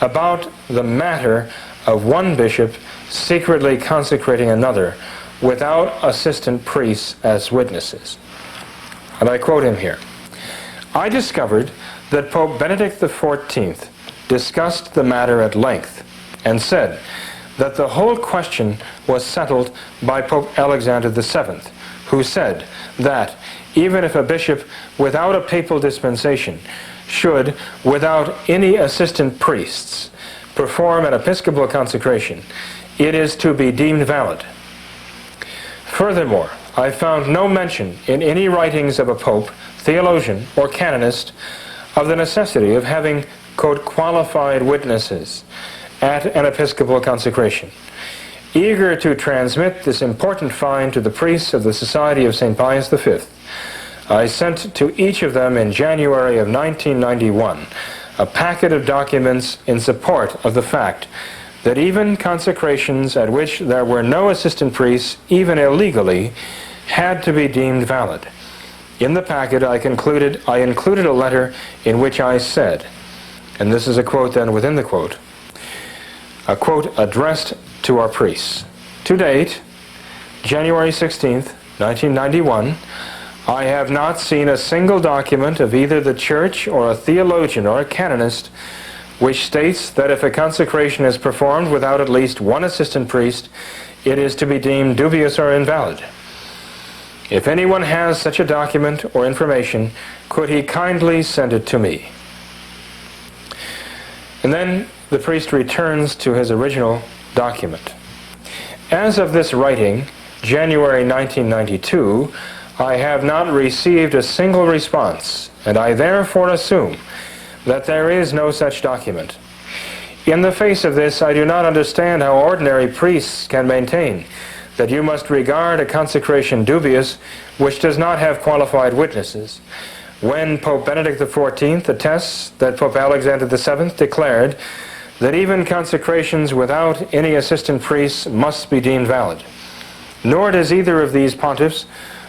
about the matter of one bishop secretly consecrating another without assistant priests as witnesses. And I quote him here. "I discovered that Pope Benedict XIV discussed the matter at length and said that the whole question was settled by Pope Alexander VII, who said that even if a bishop without a papal dispensation should, without any assistant priests, perform an episcopal consecration, it is to be deemed valid. Furthermore, I found no mention in any writings of a pope, theologian, or canonist of the necessity of having, quote, qualified witnesses at an episcopal consecration. Eager to transmit this important find to the priests of the Society of St. Pius V, I sent to each of them in January of 1991 a packet of documents in support of the fact that even consecrations at which there were no assistant priests, even illegally, had to be deemed valid. In the packet I included a letter in which I said," and this is a quote then within the quote, a quote addressed to our priests. "To date, January 16th, 1991, I have not seen a single document of either the Church or a theologian or a canonist which states that if a consecration is performed without at least one assistant priest, it is to be deemed dubious or invalid. If anyone has such a document or information, could he kindly send it to me?" And then the priest returns to his original document. "As of this writing, January 1992, I have not received a single response, and I therefore assume that there is no such document. In the face of this, I do not understand how ordinary priests can maintain that you must regard a consecration dubious which does not have qualified witnesses, when Pope Benedict XIV attests that Pope Alexander VII declared that even consecrations without any assistant priests must be deemed valid. Nor does either of these pontiffs,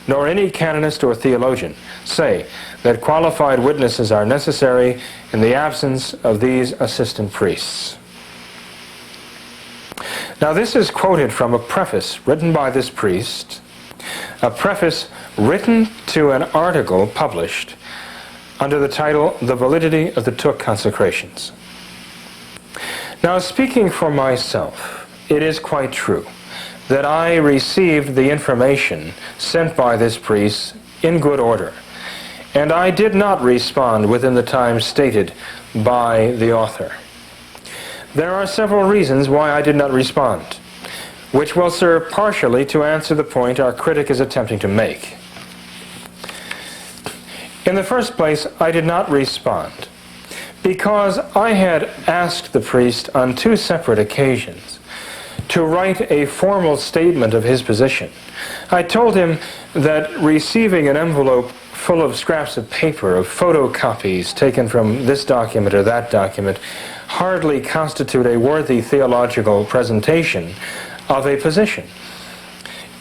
nor any canonist or theologian, say that qualified witnesses are necessary in the absence of these assistant priests." Now this is quoted from a preface written by this priest, a preface written to an article published under the title, "The Validity of the Thuc Consecrations." Now, speaking for myself, it is quite true that I received the information sent by this priest in good order, and I did not respond within the time stated by the author. There are several reasons why I did not respond, which will serve partially to answer the point our critic is attempting to make. In the first place, I did not respond because I had asked the priest on two separate occasions to write a formal statement of his position. I told him that receiving an envelope full of scraps of paper, of photocopies taken from this document or that document, hardly constitute a worthy theological presentation of a position.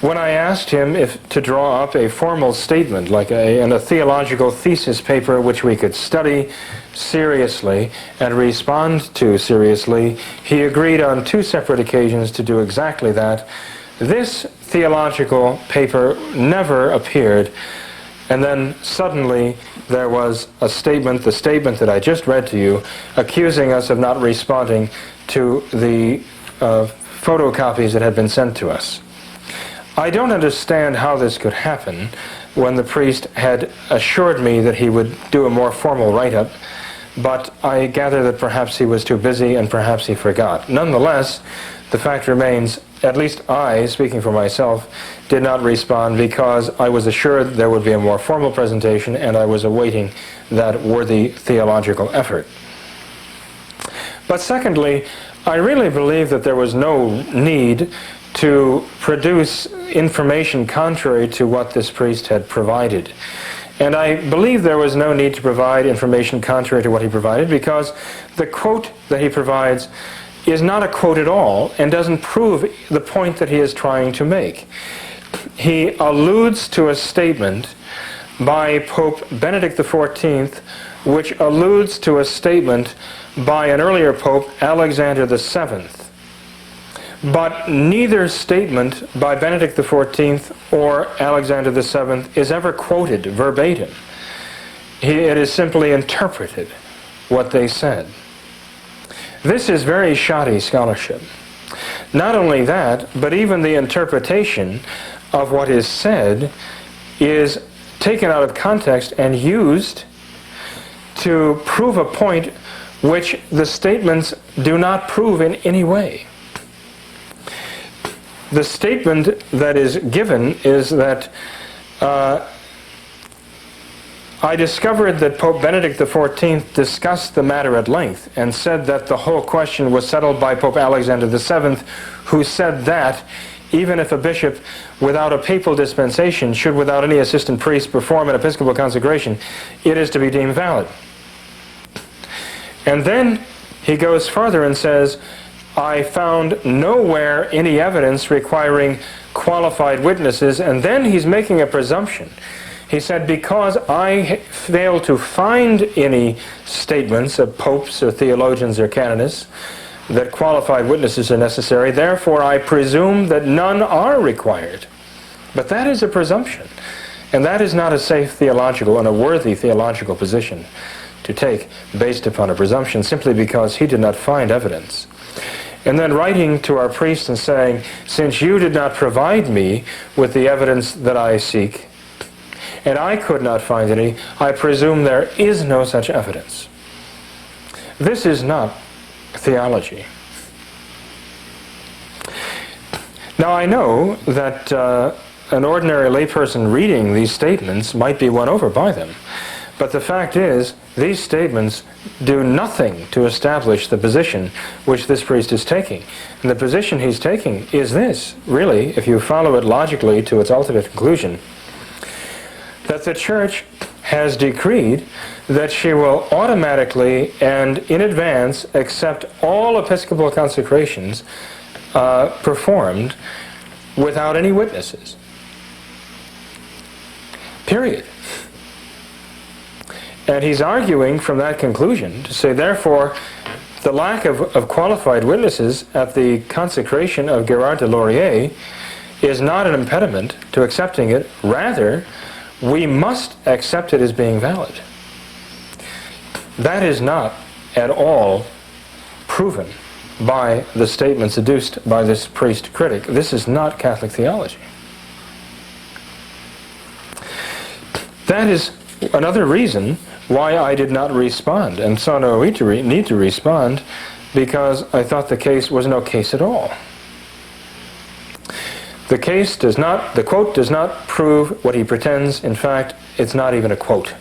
When I asked him to draw up a formal statement, like a theological thesis paper which we could study seriously and respond to seriously, he agreed on two separate occasions to do exactly that. This theological paper never appeared, and then suddenly there was a statement, the statement that I just read to you, accusing us of not responding to the photocopies that had been sent to us. I don't understand how this could happen when the priest had assured me that he would do a more formal write-up, but I gather that perhaps he was too busy and perhaps he forgot. Nonetheless, the fact remains, at least I, speaking for myself, did not respond because I was assured there would be a more formal presentation and I was awaiting that worthy theological effort. But secondly, I really believe that there was no need to produce information contrary to what this priest had provided. And I believe there was no need to provide information contrary to what he provided because the quote that he provides is not a quote at all and doesn't prove the point that he is trying to make. he alludes to a statement by Pope Benedict XIV, which alludes to a statement by an earlier Pope, Alexander VII. But neither statement by Benedict XIV or Alexander VII is ever quoted verbatim. It is simply interpreted, what they said. This is very shoddy scholarship. Not only that, but even the interpretation of what is said is taken out of context and used to prove a point which the statements do not prove in any way. The statement that is given is that I discovered that Pope Benedict XIV discussed the matter at length and said that the whole question was settled by Pope Alexander VII, who said that even if a bishop without a papal dispensation should without any assistant priest perform an episcopal consecration, it is to be deemed valid. And then he goes further and says, I found nowhere any evidence requiring qualified witnesses, and then he's making a presumption. He said, because I failed to find any statements of popes or theologians or canonists that qualified witnesses are necessary, therefore I presume that none are required. But that is a presumption, and that is not a safe theological and a worthy theological position to take based upon a presumption simply because he did not find evidence. And then writing to our priests and saying, since you did not provide me with the evidence that I seek, and I could not find any, I presume there is no such evidence. This is not theology. Now I know that an ordinary layperson reading these statements might be won over by them, but the fact is, these statements do nothing to establish the position which this priest is taking. And the position he's taking is this, really, if you follow it logically to its ultimate conclusion, that the Church has decreed that she will automatically and in advance accept all episcopal consecrations performed without any witnesses. Period. And he's arguing from that conclusion to say, therefore, the lack of qualified witnesses at the consecration of Gerard de Laurier is not an impediment to accepting it. Rather, we must accept it as being valid. That is not at all proven by the statements adduced by this priest critic. This is not Catholic theology. That is another reason why I did not respond, and saw no need to respond, because I thought the case was no case at all. The quote does not prove what he pretends. In fact, it's not even a quote.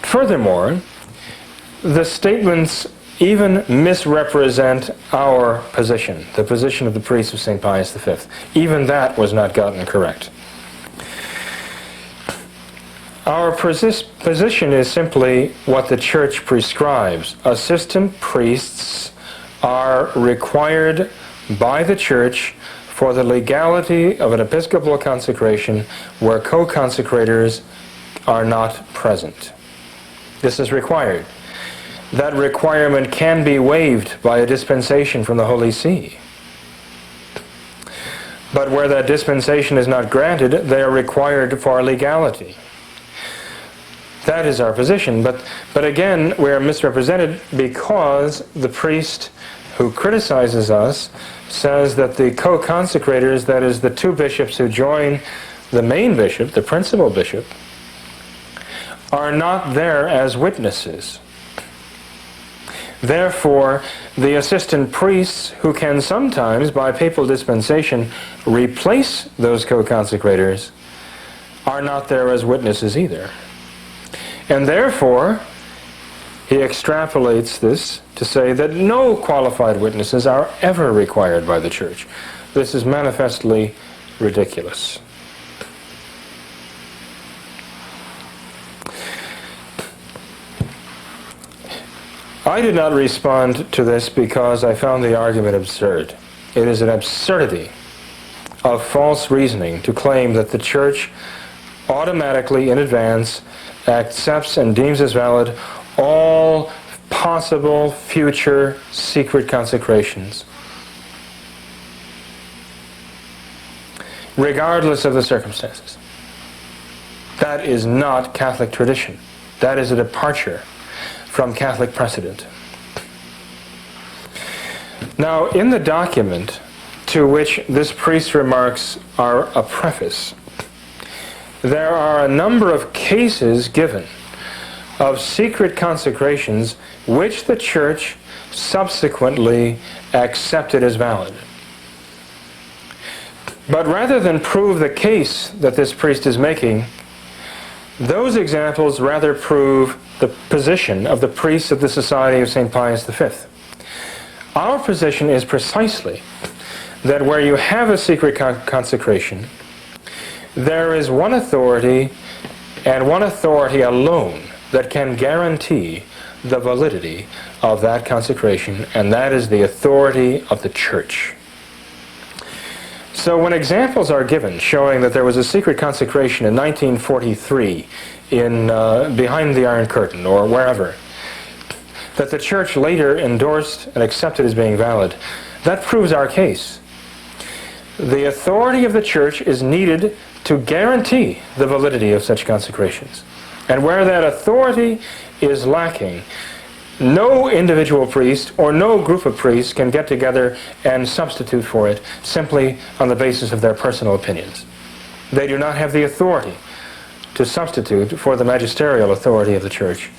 Furthermore, the statements even misrepresent our position, the position of the priests of St. Pius V. Even that was not gotten correct. Our position is simply what the Church prescribes. Assistant priests are required by the Church for the legality of an episcopal consecration where co-consecrators are not present. This is required. That requirement can be waived by a dispensation from the Holy See. But where that dispensation is not granted, they are required for legality. That is our position, but again, we are misrepresented because the priest who criticizes us says that the co-consecrators, that is the two bishops who join the main bishop, the principal bishop, are not there as witnesses. Therefore, the assistant priests who can sometimes, by papal dispensation, replace those co-consecrators are not there as witnesses either. And therefore, he extrapolates this to say that no qualified witnesses are ever required by the Church. This is manifestly ridiculous. I did not respond to this because I found the argument absurd. It is an absurdity of false reasoning to claim that the Church automatically in advance accepts and deems as valid all possible future secret consecrations, regardless of the circumstances. That is not Catholic tradition. That is a departure from Catholic precedent. Now, in the document to which this priest's remarks are a preface, there are a number of cases given of secret consecrations which the Church subsequently accepted as valid. But rather than prove the case that this priest is making, those examples rather prove the position of the priests of the Society of St. Pius V. Our position is precisely that where you have a secret consecration, there is one authority and one authority alone that can guarantee the validity of that consecration, and that is the authority of the Church. So when examples are given showing that there was a secret consecration in 1943 behind the Iron Curtain or wherever, that the Church later endorsed and accepted as being valid, that proves our case. The authority of the Church is needed to guarantee the validity of such consecrations. And where that authority is lacking, no individual priest or no group of priests can get together and substitute for it simply on the basis of their personal opinions. They do not have the authority to substitute for the magisterial authority of the Church.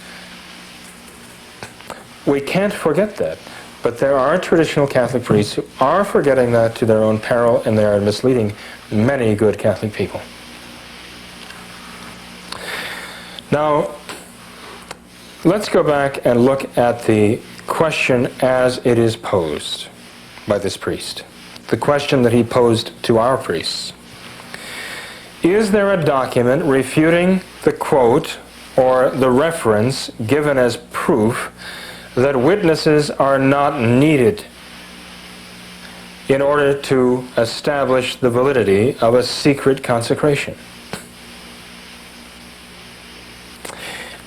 We can't forget that, but there are traditional Catholic priests who are forgetting that to their own peril, and they are misleading many good Catholic people. Now, let's go back and look at the question as it is posed by this priest. The question that he posed to our priests. Is there a document refuting the quote or the reference given as proof that witnesses are not needed in order to establish the validity of a secret consecration?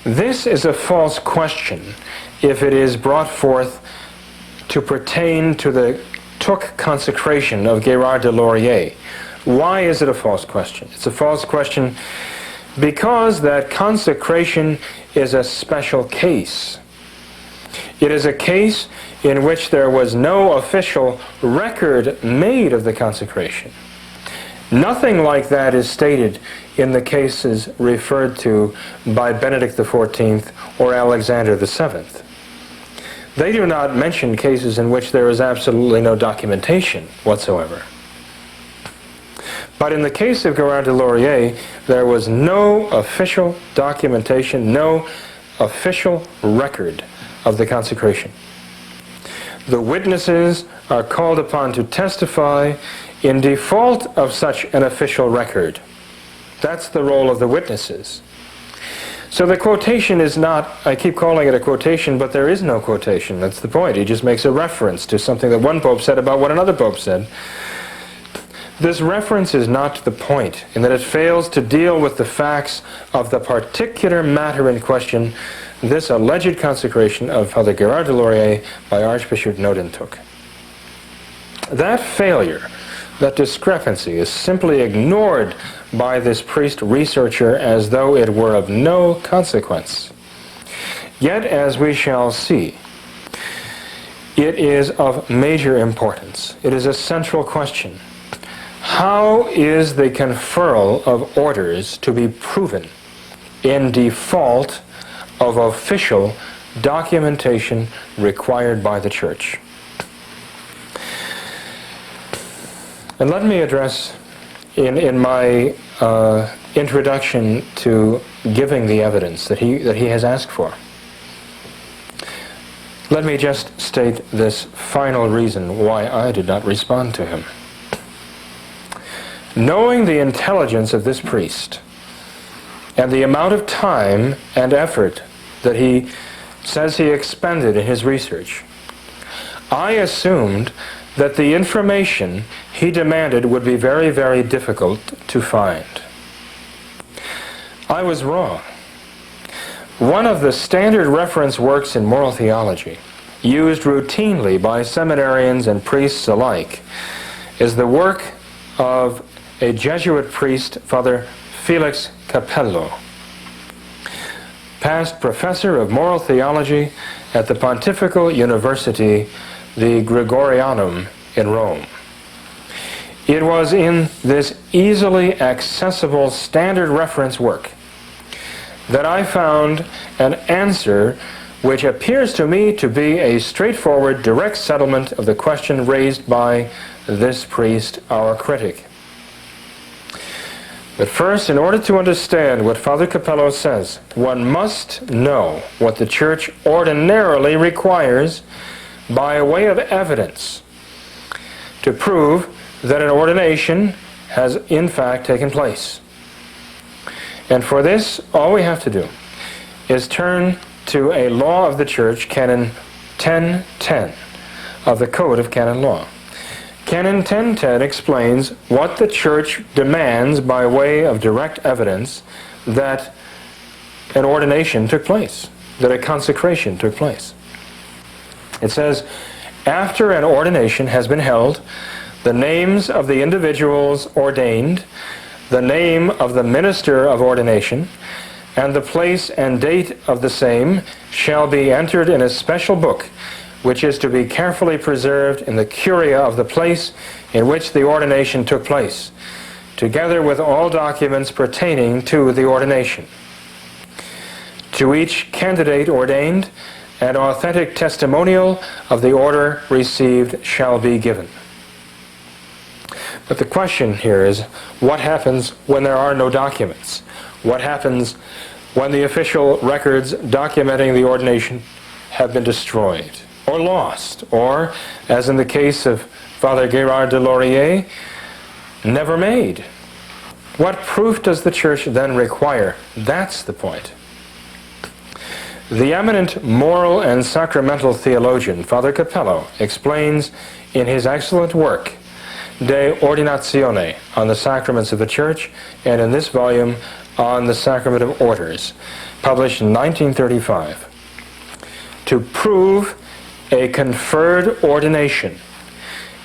This is a false question if it is brought forth to pertain to the Thuc consecration of Gérard de Laurier. Why is it a false question? It's a false question because that consecration is a special case. It is a case in which there was no official record made of the consecration. Nothing like that is stated in the cases referred to by Benedict XIV or Alexander VII. They do not mention cases in which there is absolutely no documentation whatsoever. But in the case of Gérard de Laurier, there was no official documentation, no official record of the consecration. The witnesses are called upon to testify in default of such an official record. That's the role of the witnesses. So the quotation is not, I keep calling it a quotation, but there is no quotation. That's the point. He just makes a reference to something that one pope said about what another pope said. This reference is not the point, in that it fails to deal with the facts of the particular matter in question, this alleged consecration of Father Gérard de Laurier by Archbishop Nodentuk. That failure, that discrepancy, is simply ignored by this priest researcher as though it were of no consequence. Yet, as we shall see, it is of major importance. It is a central question. How is the conferral of orders to be proven in default of official documentation required by the Church? And let me address in my introduction to giving the evidence that he has asked for. Let me just state this final reason why I did not respond to him. Knowing the intelligence of this priest and the amount of time and effort that he says he expended in his research, I assumed that the information he demanded would be very, very difficult to find. I was wrong. One of the standard reference works in moral theology, used routinely by seminarians and priests alike, is the work of a Jesuit priest, Father Felix Capello, past professor of moral theology at the Pontifical University, the Gregorianum in Rome. It was in this easily accessible standard reference work that I found an answer which appears to me to be a straightforward, direct settlement of the question raised by this priest, our critic. But first, in order to understand what Father Capello says, one must know what the Church ordinarily requires by way of evidence to prove that an ordination has in fact taken place. And for this, all we have to do is turn to a law of the Church, Canon 1010 of the Code of Canon Law. Canon 1010 explains what the Church demands by way of direct evidence that an ordination took place, that a consecration took place. It says, after an ordination has been held, the names of the individuals ordained, the name of the minister of ordination, and the place and date of the same shall be entered in a special book, which is to be carefully preserved in the curia of the place in which the ordination took place, together with all documents pertaining to the ordination. To each candidate ordained, an authentic testimonial of the order received shall be given. But the question here is, what happens when there are no documents? What happens when the official records documenting the ordination have been destroyed or lost, or, as in the case of Father Gérard de Laurier, never made? What proof does the Church then require? That's the point. The eminent moral and sacramental theologian, Father Capello, explains in his excellent work, De Ordinatione, on the sacraments of the Church, and in this volume on the sacrament of orders, published in 1935, to prove a conferred ordination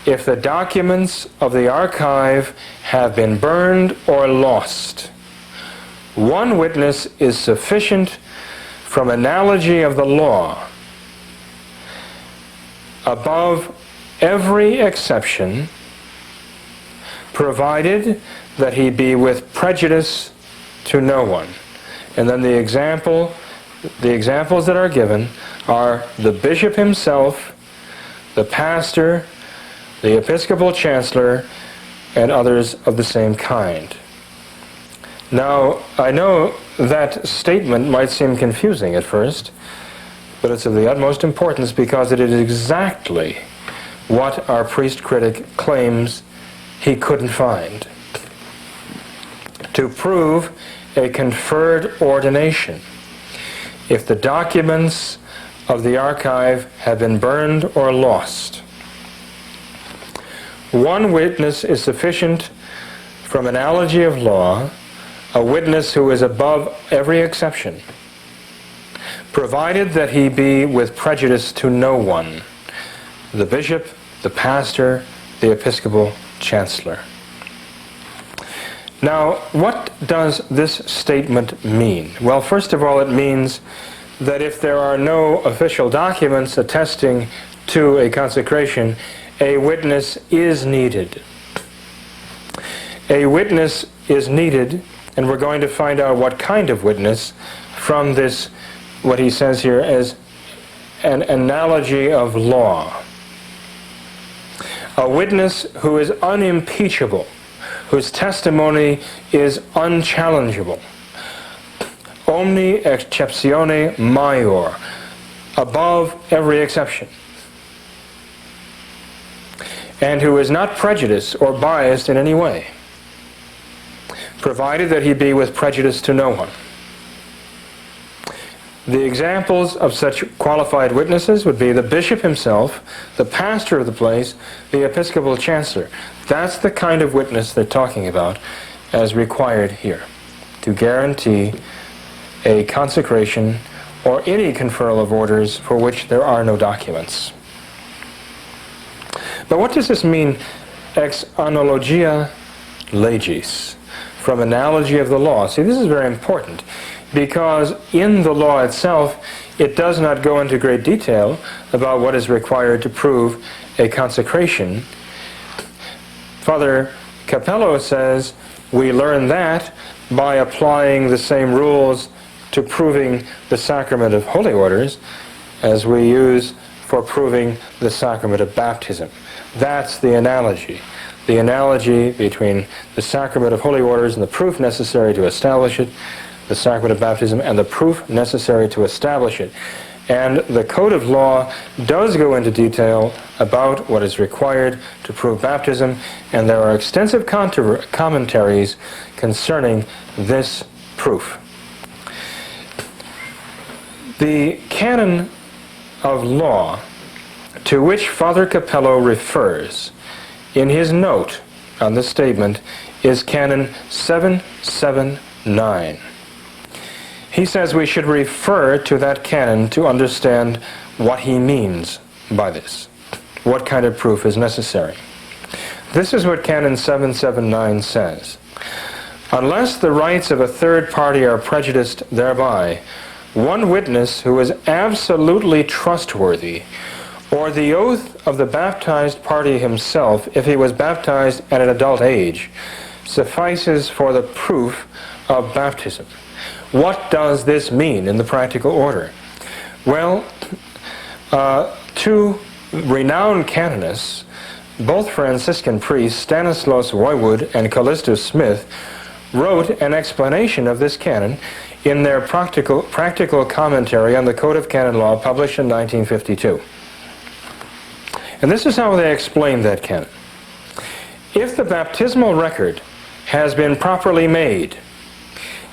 if the documents of the archive have been burned or lost. One witness is sufficient from analogy of the law, above every exception, provided that he be with prejudice to no one. And then the examples that are given are the bishop himself, the pastor, the episcopal chancellor, and others of the same kind. Now, I know that statement might seem confusing at first, but it's of the utmost importance because it is exactly what our priest critic claims he couldn't find. To prove a conferred ordination, if the documents of the archive have been burned or lost, one witness is sufficient from analogy of law, a witness who is above every exception, provided that he be with prejudice to no one, the bishop, the pastor, the episcopal chancellor. Now, what does this statement mean? Well, first of all, it means that if there are no official documents attesting to a consecration, a witness is needed. A witness is needed, and we're going to find out what kind of witness from this, what he says here as an analogy of law. A witness who is unimpeachable, whose testimony is unchallengeable. Omni exceptione maior, above every exception. And who is not prejudiced or biased in any way, provided that he be with prejudice to no one. The examples of such qualified witnesses would be the bishop himself, the pastor of the place, the episcopal chancellor. That's the kind of witness they're talking about as required here to guarantee a consecration or any conferral of orders for which there are no documents. But what does this mean, ex analogia legis, from analogy of the law? See, this is very important, because in the law itself, it does not go into great detail about what is required to prove a consecration. Father Capello says we learn that by applying the same rules to proving the sacrament of holy orders as we use for proving the sacrament of baptism. That's the analogy. The analogy between the sacrament of holy orders and the proof necessary to establish it, the sacrament of baptism and the proof necessary to establish it. And the Code of Law does go into detail about what is required to prove baptism, and there are extensive commentaries concerning this proof. The canon of law to which Father Capello refers in his note on this statement is Canon 779. He says we should refer to that canon to understand what he means by this, what kind of proof is necessary. This is what Canon 779 says. Unless the rights of a third party are prejudiced thereby, one witness who is absolutely trustworthy, or the oath of the baptized party himself, if he was baptized at an adult age, suffices for the proof of baptism. What does this mean in the practical order? Well, two renowned canonists, both Franciscan priests, Stanislaus Woywood and Callistus Smith, wrote an explanation of this canon in their practical commentary on the Code of Canon Law published in 1952. And this is how they explained that canon. If the baptismal record has been properly made,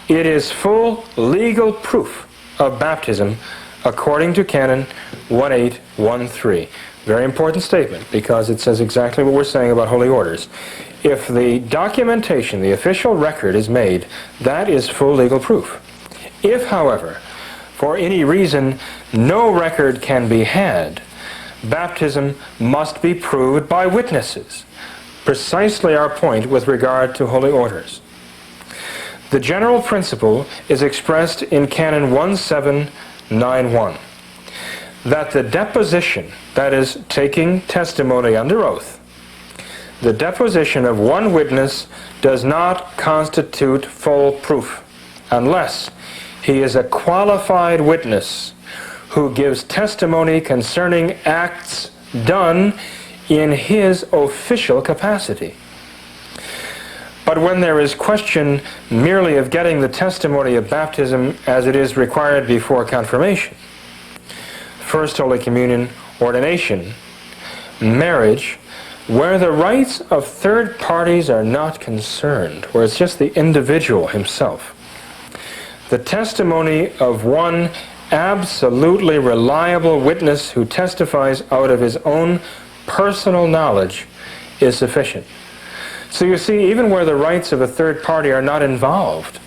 it is full legal proof of baptism according to Canon 1813. Very important statement, because it says exactly what we're saying about holy orders. If the documentation, the official record is made, that is full legal proof. If, however, for any reason no record can be had, baptism must be proved by witnesses. Precisely our point with regard to holy orders. The general principle is expressed in Canon 1791, that the deposition, that is, taking testimony under oath, the deposition of one witness does not constitute full proof, unless he is a qualified witness who gives testimony concerning acts done in his official capacity. But when there is question merely of getting the testimony of baptism as it is required before confirmation, First Holy Communion, ordination, marriage, where the rights of third parties are not concerned, where it's just the individual himself, the testimony of one absolutely reliable witness who testifies out of his own personal knowledge is sufficient. So you see, even where the rights of a third party are not involved,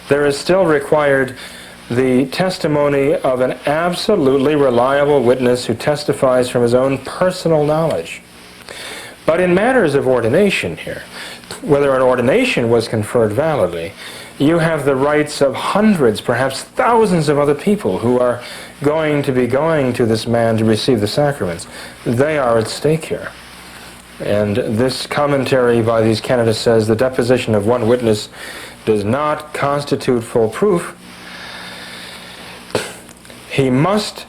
there is still required the testimony of an absolutely reliable witness who testifies from his own personal knowledge. But in matters of ordination here, whether an ordination was conferred validly, you have the rights of hundreds, perhaps thousands of other people who are going to be going to this man to receive the sacraments. They are at stake here. And this commentary by these canonists says the deposition of one witness does not constitute full proof. He must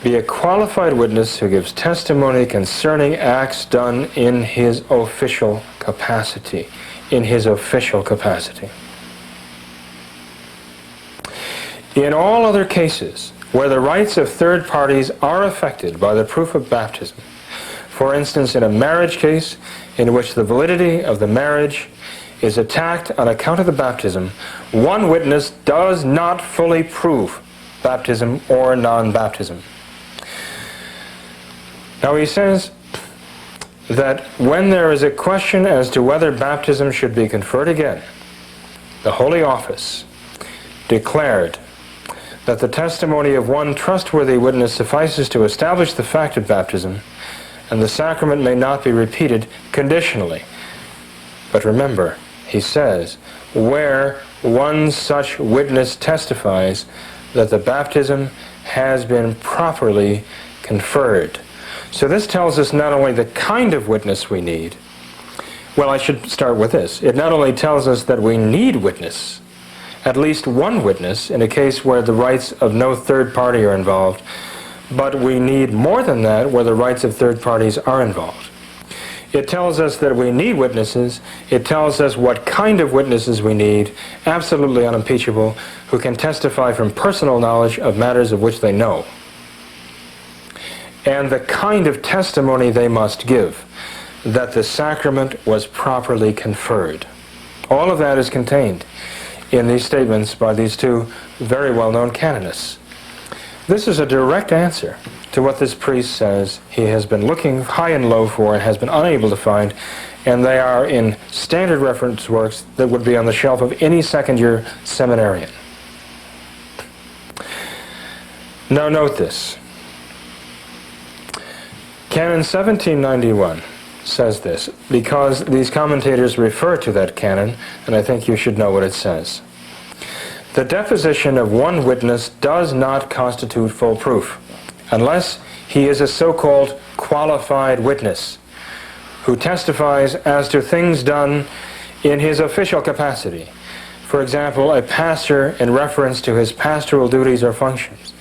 be a qualified witness who gives testimony concerning acts done in his official capacity. In his official capacity. In all other cases where the rights of third parties are affected by the proof of baptism, for instance, in a marriage case in which the validity of the marriage is attacked on account of the baptism, one witness does not fully prove baptism or non-baptism. Now he says that when there is a question as to whether baptism should be conferred again, the Holy Office declared that the testimony of one trustworthy witness suffices to establish the fact of baptism, and the sacrament may not be repeated conditionally. But remember, he says, where one such witness testifies that the baptism has been properly conferred. So this tells us not only the kind of witness we need. Well, I should start with this. It not only tells us that we need witness, at least one witness in a case where the rights of no third party are involved, but we need more than that where the rights of third parties are involved. It tells us that we need witnesses. It tells us what kind of witnesses we need, absolutely unimpeachable, who can testify from personal knowledge of matters of which they know, and the kind of testimony they must give, that the sacrament was properly conferred. All of that is contained in these statements by these two very well-known canonists. This is a direct answer to what this priest says he has been looking high and low for and has been unable to find, and they are in standard reference works that would be on the shelf of any second-year seminarian. Now note this. Canon 1791 says this, because these commentators refer to that canon, and I think you should know what it says. The deposition of one witness does not constitute full proof, unless he is a so-called qualified witness, who testifies as to things done in his official capacity. For example, a pastor in reference to his pastoral duties or functions.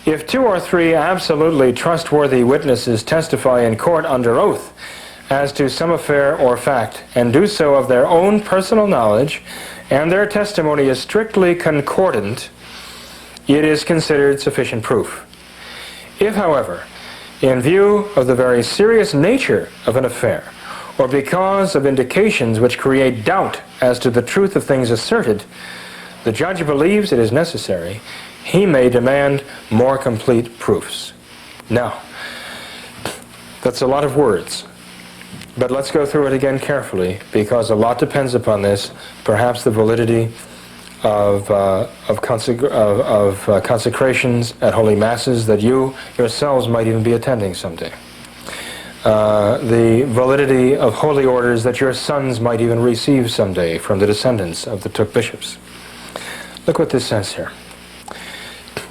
If two or three absolutely trustworthy witnesses testify in court under oath as to some affair or fact, and do so of their own personal knowledge, and their testimony is strictly concordant, it is considered sufficient proof. If, however, in view of the very serious nature of an affair, or because of indications which create doubt as to the truth of things asserted, the judge believes it is necessary, he may demand more complete proofs. Now, that's a lot of words, but let's go through it again carefully, because a lot depends upon this, perhaps the validity of consecrations at holy masses that you yourselves might even be attending someday. The validity of holy orders that your sons might even receive someday from the descendants of the Thuc bishops. Look what this says here.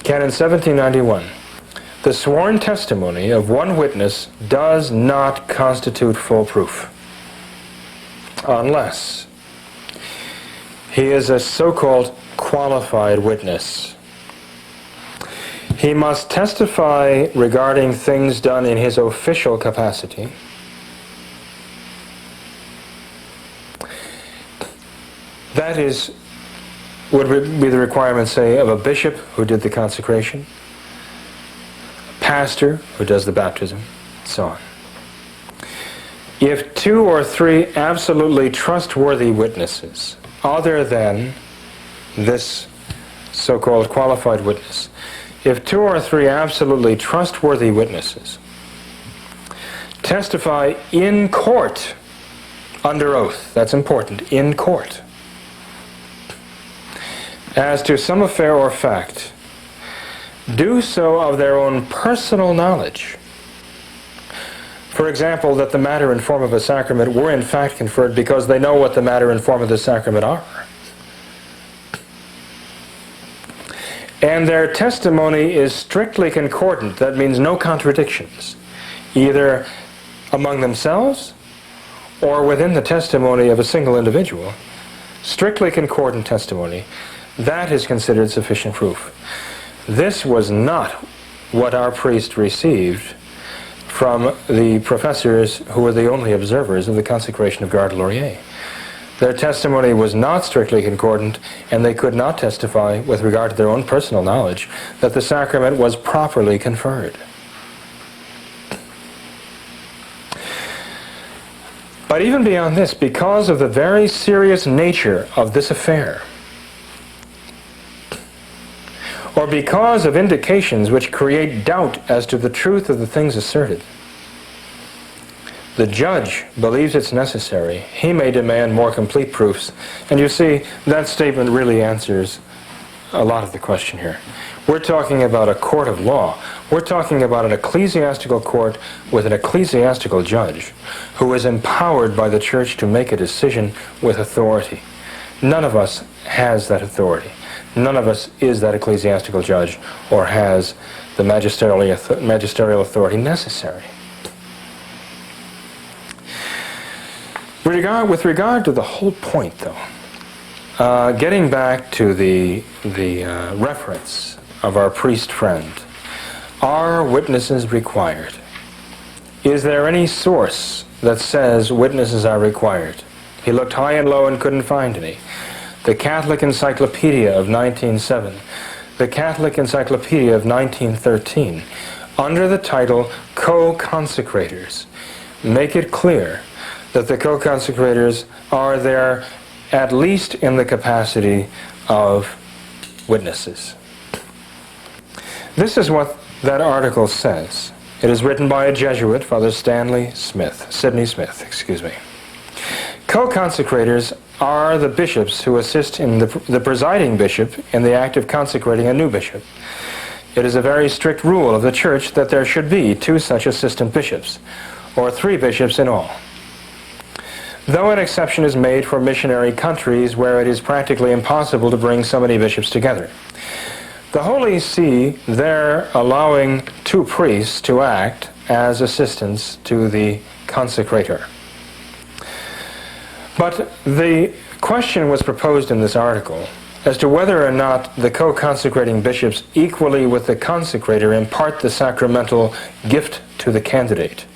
Canon 1791. The sworn testimony of one witness does not constitute full proof, unless he is a so-called qualified witness. He must testify regarding things done in his official capacity. That is, would be the requirement, say, of a bishop who did the consecration, a pastor who does the baptism, and so on. If two or three absolutely trustworthy witnesses, other than this so-called qualified witness, if two or three absolutely trustworthy witnesses testify in court under oath, that's important, in court, as to some affair or fact, do so of their own personal knowledge. For example, that the matter and form of a sacrament were in fact conferred because they know what the matter and form of the sacrament are. And their testimony is strictly concordant. That means no contradictions, either among themselves or within the testimony of a single individual. Strictly concordant testimony. That is considered sufficient proof. This was not what our priest received from the professors who were the only observers of the consecration of Garde-Laurier. Their testimony was not strictly concordant, and they could not testify with regard to their own personal knowledge that the sacrament was properly conferred. But even beyond this, because of the very serious nature of this affair, or because of indications which create doubt as to the truth of the things asserted, the judge believes it's necessary, he may demand more complete proofs. And you see, that statement really answers a lot of the question here. We're talking about a court of law. We're talking about an ecclesiastical court with an ecclesiastical judge who is empowered by the church to make a decision with authority. None of us has that authority. None of us is that ecclesiastical judge or has the magisterial authority necessary. With regard to the whole point, though, getting back to the reference of our priest friend, are witnesses required? Is there any source that says witnesses are required? He looked high and low and couldn't find any. The Catholic Encyclopedia of 1907, the Catholic Encyclopedia of 1913, under the title Co-Consecrators, make it clear that the co-consecrators are there at least in the capacity of witnesses. This is what that article says. It is written by a Jesuit, Father Sidney Smith. Co-consecrators are the bishops who assist in the presiding bishop in the act of consecrating a new bishop. It is a very strict rule of the Church that there should be 2 such assistant bishops, or 3 bishops in all. Though an exception is made for missionary countries where it is practically impossible to bring so many bishops together. The Holy See there allowing 2 priests to act as assistants to the consecrator. But the question was proposed in this article as to whether or not the co-consecrating bishops equally with the consecrator impart the sacramental gift to the candidate.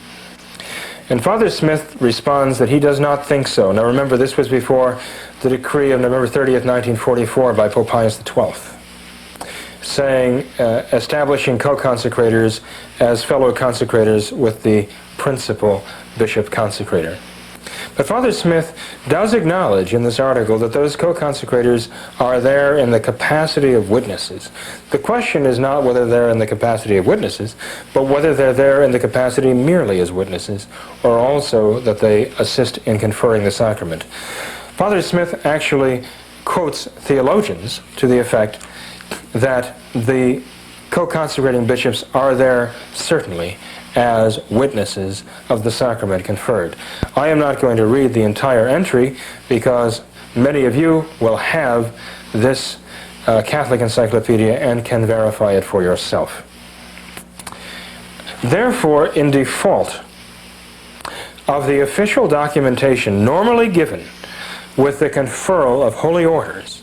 And Father Smith responds that he does not think so. Now remember, this was before the decree of November 30th, 1944 by Pope Pius XII, saying, establishing co-consecrators as fellow consecrators with the principal bishop consecrator. But Father Smith does acknowledge in this article that those co-consecrators are there in the capacity of witnesses. The question is not whether they're in the capacity of witnesses, but whether they're there in the capacity merely as witnesses, or also that they assist in conferring the sacrament. Father Smith actually quotes theologians to the effect that the co-consecrating bishops are there certainly as witnesses of the sacrament conferred. I am not going to read the entire entry because many of you will have this Catholic Encyclopedia and can verify it for yourself. Therefore, in default of the official documentation normally given with the conferral of holy orders,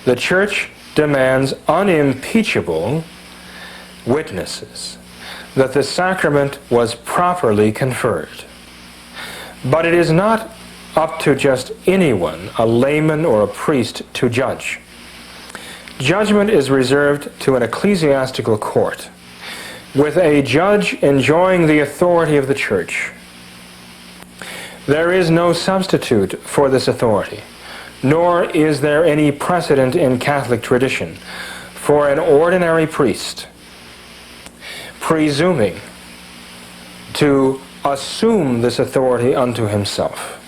the Church demands unimpeachable witnesses that the sacrament was properly conferred. But it is not up to just anyone, a layman or a priest, to judge. Judgment is reserved to an ecclesiastical court, with a judge enjoying the authority of the Church. There is no substitute for this authority, nor is there any precedent in Catholic tradition for an ordinary priest presuming to assume this authority unto himself.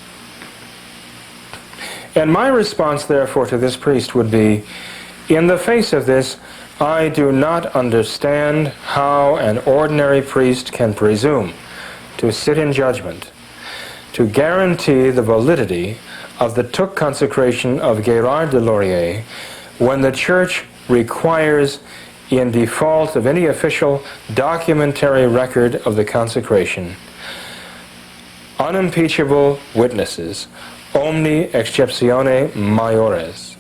And my response, therefore, to this priest would be, in the face of this, I do not understand how an ordinary priest can presume to sit in judgment, to guarantee the validity of the Thuc consecration of Gérard de Laurier when the Church requires, in default of any official documentary record of the consecration, unimpeachable witnesses, omni exceptione maiores,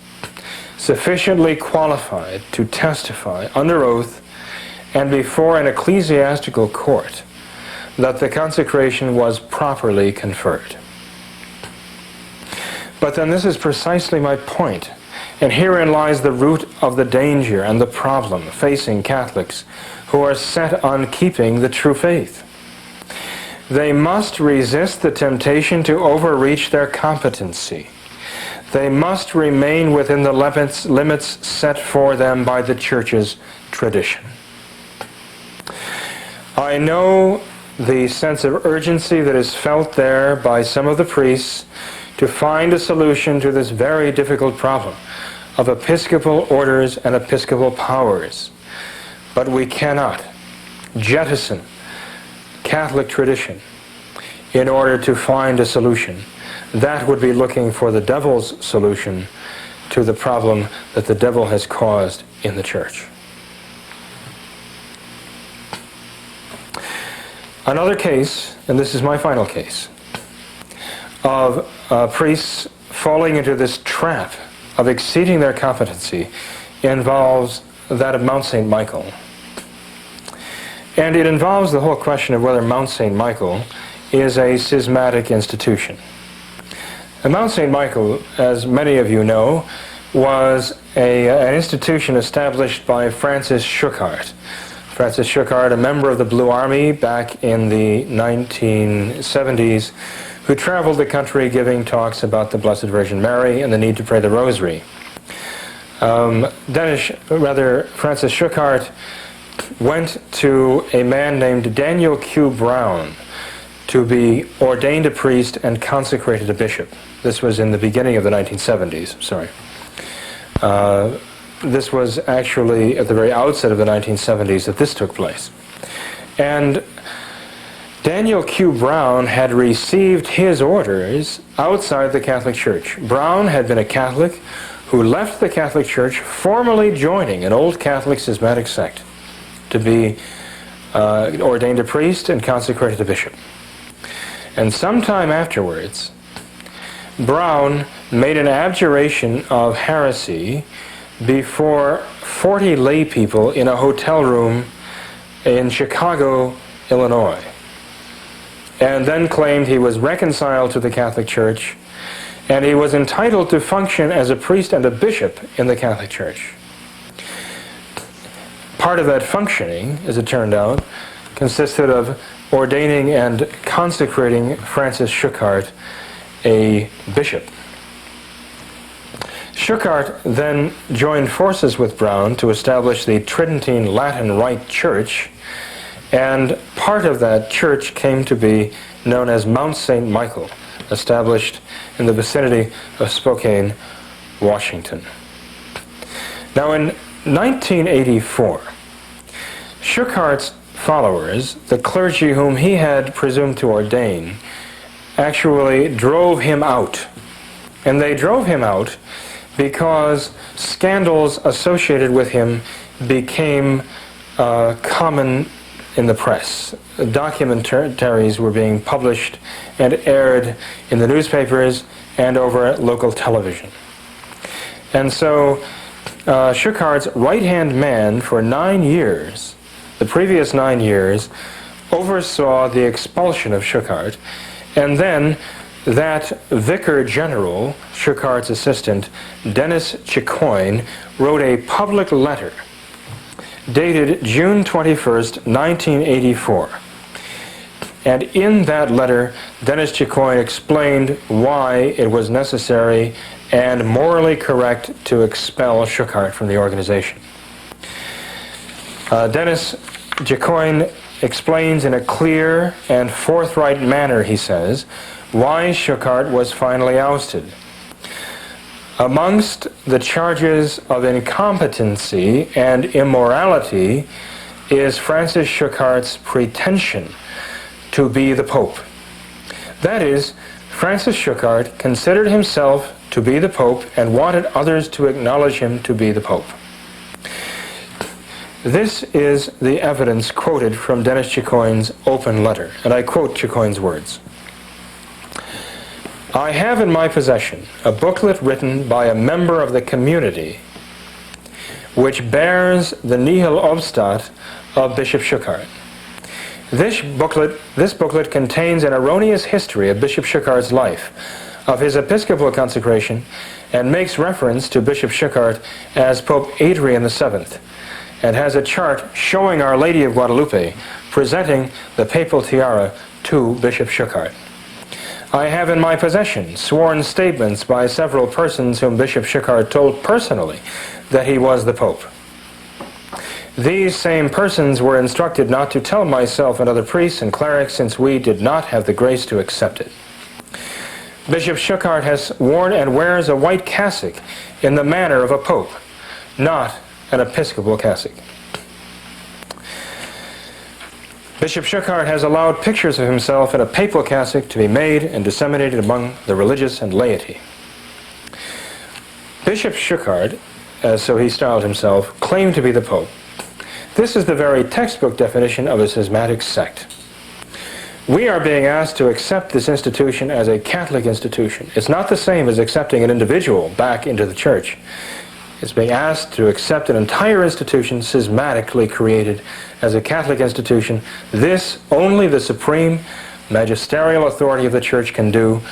sufficiently qualified to testify under oath and before an ecclesiastical court that the consecration was properly conferred. But then this is precisely my point. And herein lies the root of the danger and the problem facing Catholics who are set on keeping the true faith. They must resist the temptation to overreach their competency. They must remain within the limits set for them by the Church's tradition. I know the sense of urgency that is felt there by some of the priests to find a solution to this very difficult problem of episcopal orders and episcopal powers. But we cannot jettison Catholic tradition in order to find a solution. That would be looking for the devil's solution to the problem that the devil has caused in the Church. Another case, and this is my final case, of priests falling into this trap of exceeding their competency involves that of Mount St. Michael. And it involves the whole question of whether Mount St. Michael is a schismatic institution. And Mount St. Michael, as many of you know, was an institution established by Francis Schuckardt. Francis Schuckardt, a member of the Blue Army back in the 1970s, who traveled the country giving talks about the Blessed Virgin Mary and the need to pray the Rosary. Francis Schuckardt went to a man named Daniel Q. Brown to be ordained a priest and consecrated a bishop. This was in the beginning of the 1970s, sorry. This was actually at the very outset of the 1970s that this took place. And Daniel Q. Brown had received his orders outside the Catholic Church. Brown had been a Catholic who left the Catholic Church, formally joining an old Catholic schismatic sect to be ordained a priest and consecrated a bishop. And sometime afterwards, Brown made an abjuration of heresy before 40 lay people in a hotel room in Chicago, Illinois, and then claimed he was reconciled to the Catholic Church and he was entitled to function as a priest and a bishop in the Catholic Church. Part of that functioning, as it turned out, consisted of ordaining and consecrating Francis Schuckardt a bishop. Schuckardt then joined forces with Brown to establish the Tridentine Latin Rite Church, and part of that church came to be known as Mount St. Michael, established in the vicinity of Spokane, Washington. Now in 1984, Schuckardt's followers, the clergy whom he had presumed to ordain, actually drove him out. And they drove him out because scandals associated with him became common in the press. Documentaries were being published and aired in the newspapers and over local television. And so Schuckardt's right-hand man for 9 years, the previous 9 years, oversaw the expulsion of Schuckardt, and then that vicar general, Schuckardt's assistant, Dennis Chicoine, wrote a public letter dated June 21st, 1984. And in that letter, Dennis Chicoine explained why it was necessary and morally correct to expel Schuckardt from the organization. Dennis Chicoine explains in a clear and forthright manner, he says, why Schuckardt was finally ousted. Amongst the charges of incompetency and immorality is Francis Schuckardt's pretension to be the Pope. That is, Francis Schuckardt considered himself to be the Pope and wanted others to acknowledge him to be the Pope. This is the evidence quoted from Dennis Chicoine's open letter, and I quote Chicoine's words. I have in my possession a booklet written by a member of the community which bears the nihil obstat of Bishop Schuckardt. This booklet contains an erroneous history of Bishop Schuckardt's life, of his episcopal consecration, and makes reference to Bishop Schuckardt as Pope Adrian VII, and has a chart showing Our Lady of Guadalupe presenting the papal tiara to Bishop Schuckardt. I have in my possession sworn statements by several persons whom Bishop Schickhardt told personally that he was the Pope. These same persons were instructed not to tell myself and other priests and clerics, since we did not have the grace to accept it. Bishop Schickhardt has worn and wears a white cassock in the manner of a pope, not an episcopal cassock. Bishop Schickhardt has allowed pictures of himself in a papal cassock to be made and disseminated among the religious and laity. Bishop Schickhardt, so he styled himself, claimed to be the Pope. This is the very textbook definition of a schismatic sect. We are being asked to accept this institution as a Catholic institution. It's not the same as accepting an individual back into the church. It's being asked to accept an entire institution schismatically created as a Catholic institution. This only the supreme magisterial authority of the church can do.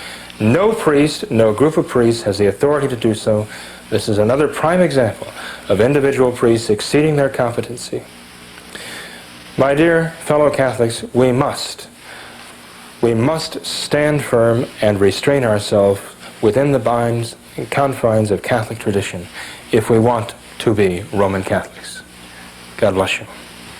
No priest, no group of priests has the authority to do so. This is another prime example of individual priests exceeding their competency. My dear fellow Catholics, we must stand firm and restrain ourselves within the binds and confines of Catholic tradition if we want to be Roman Catholics. God bless you.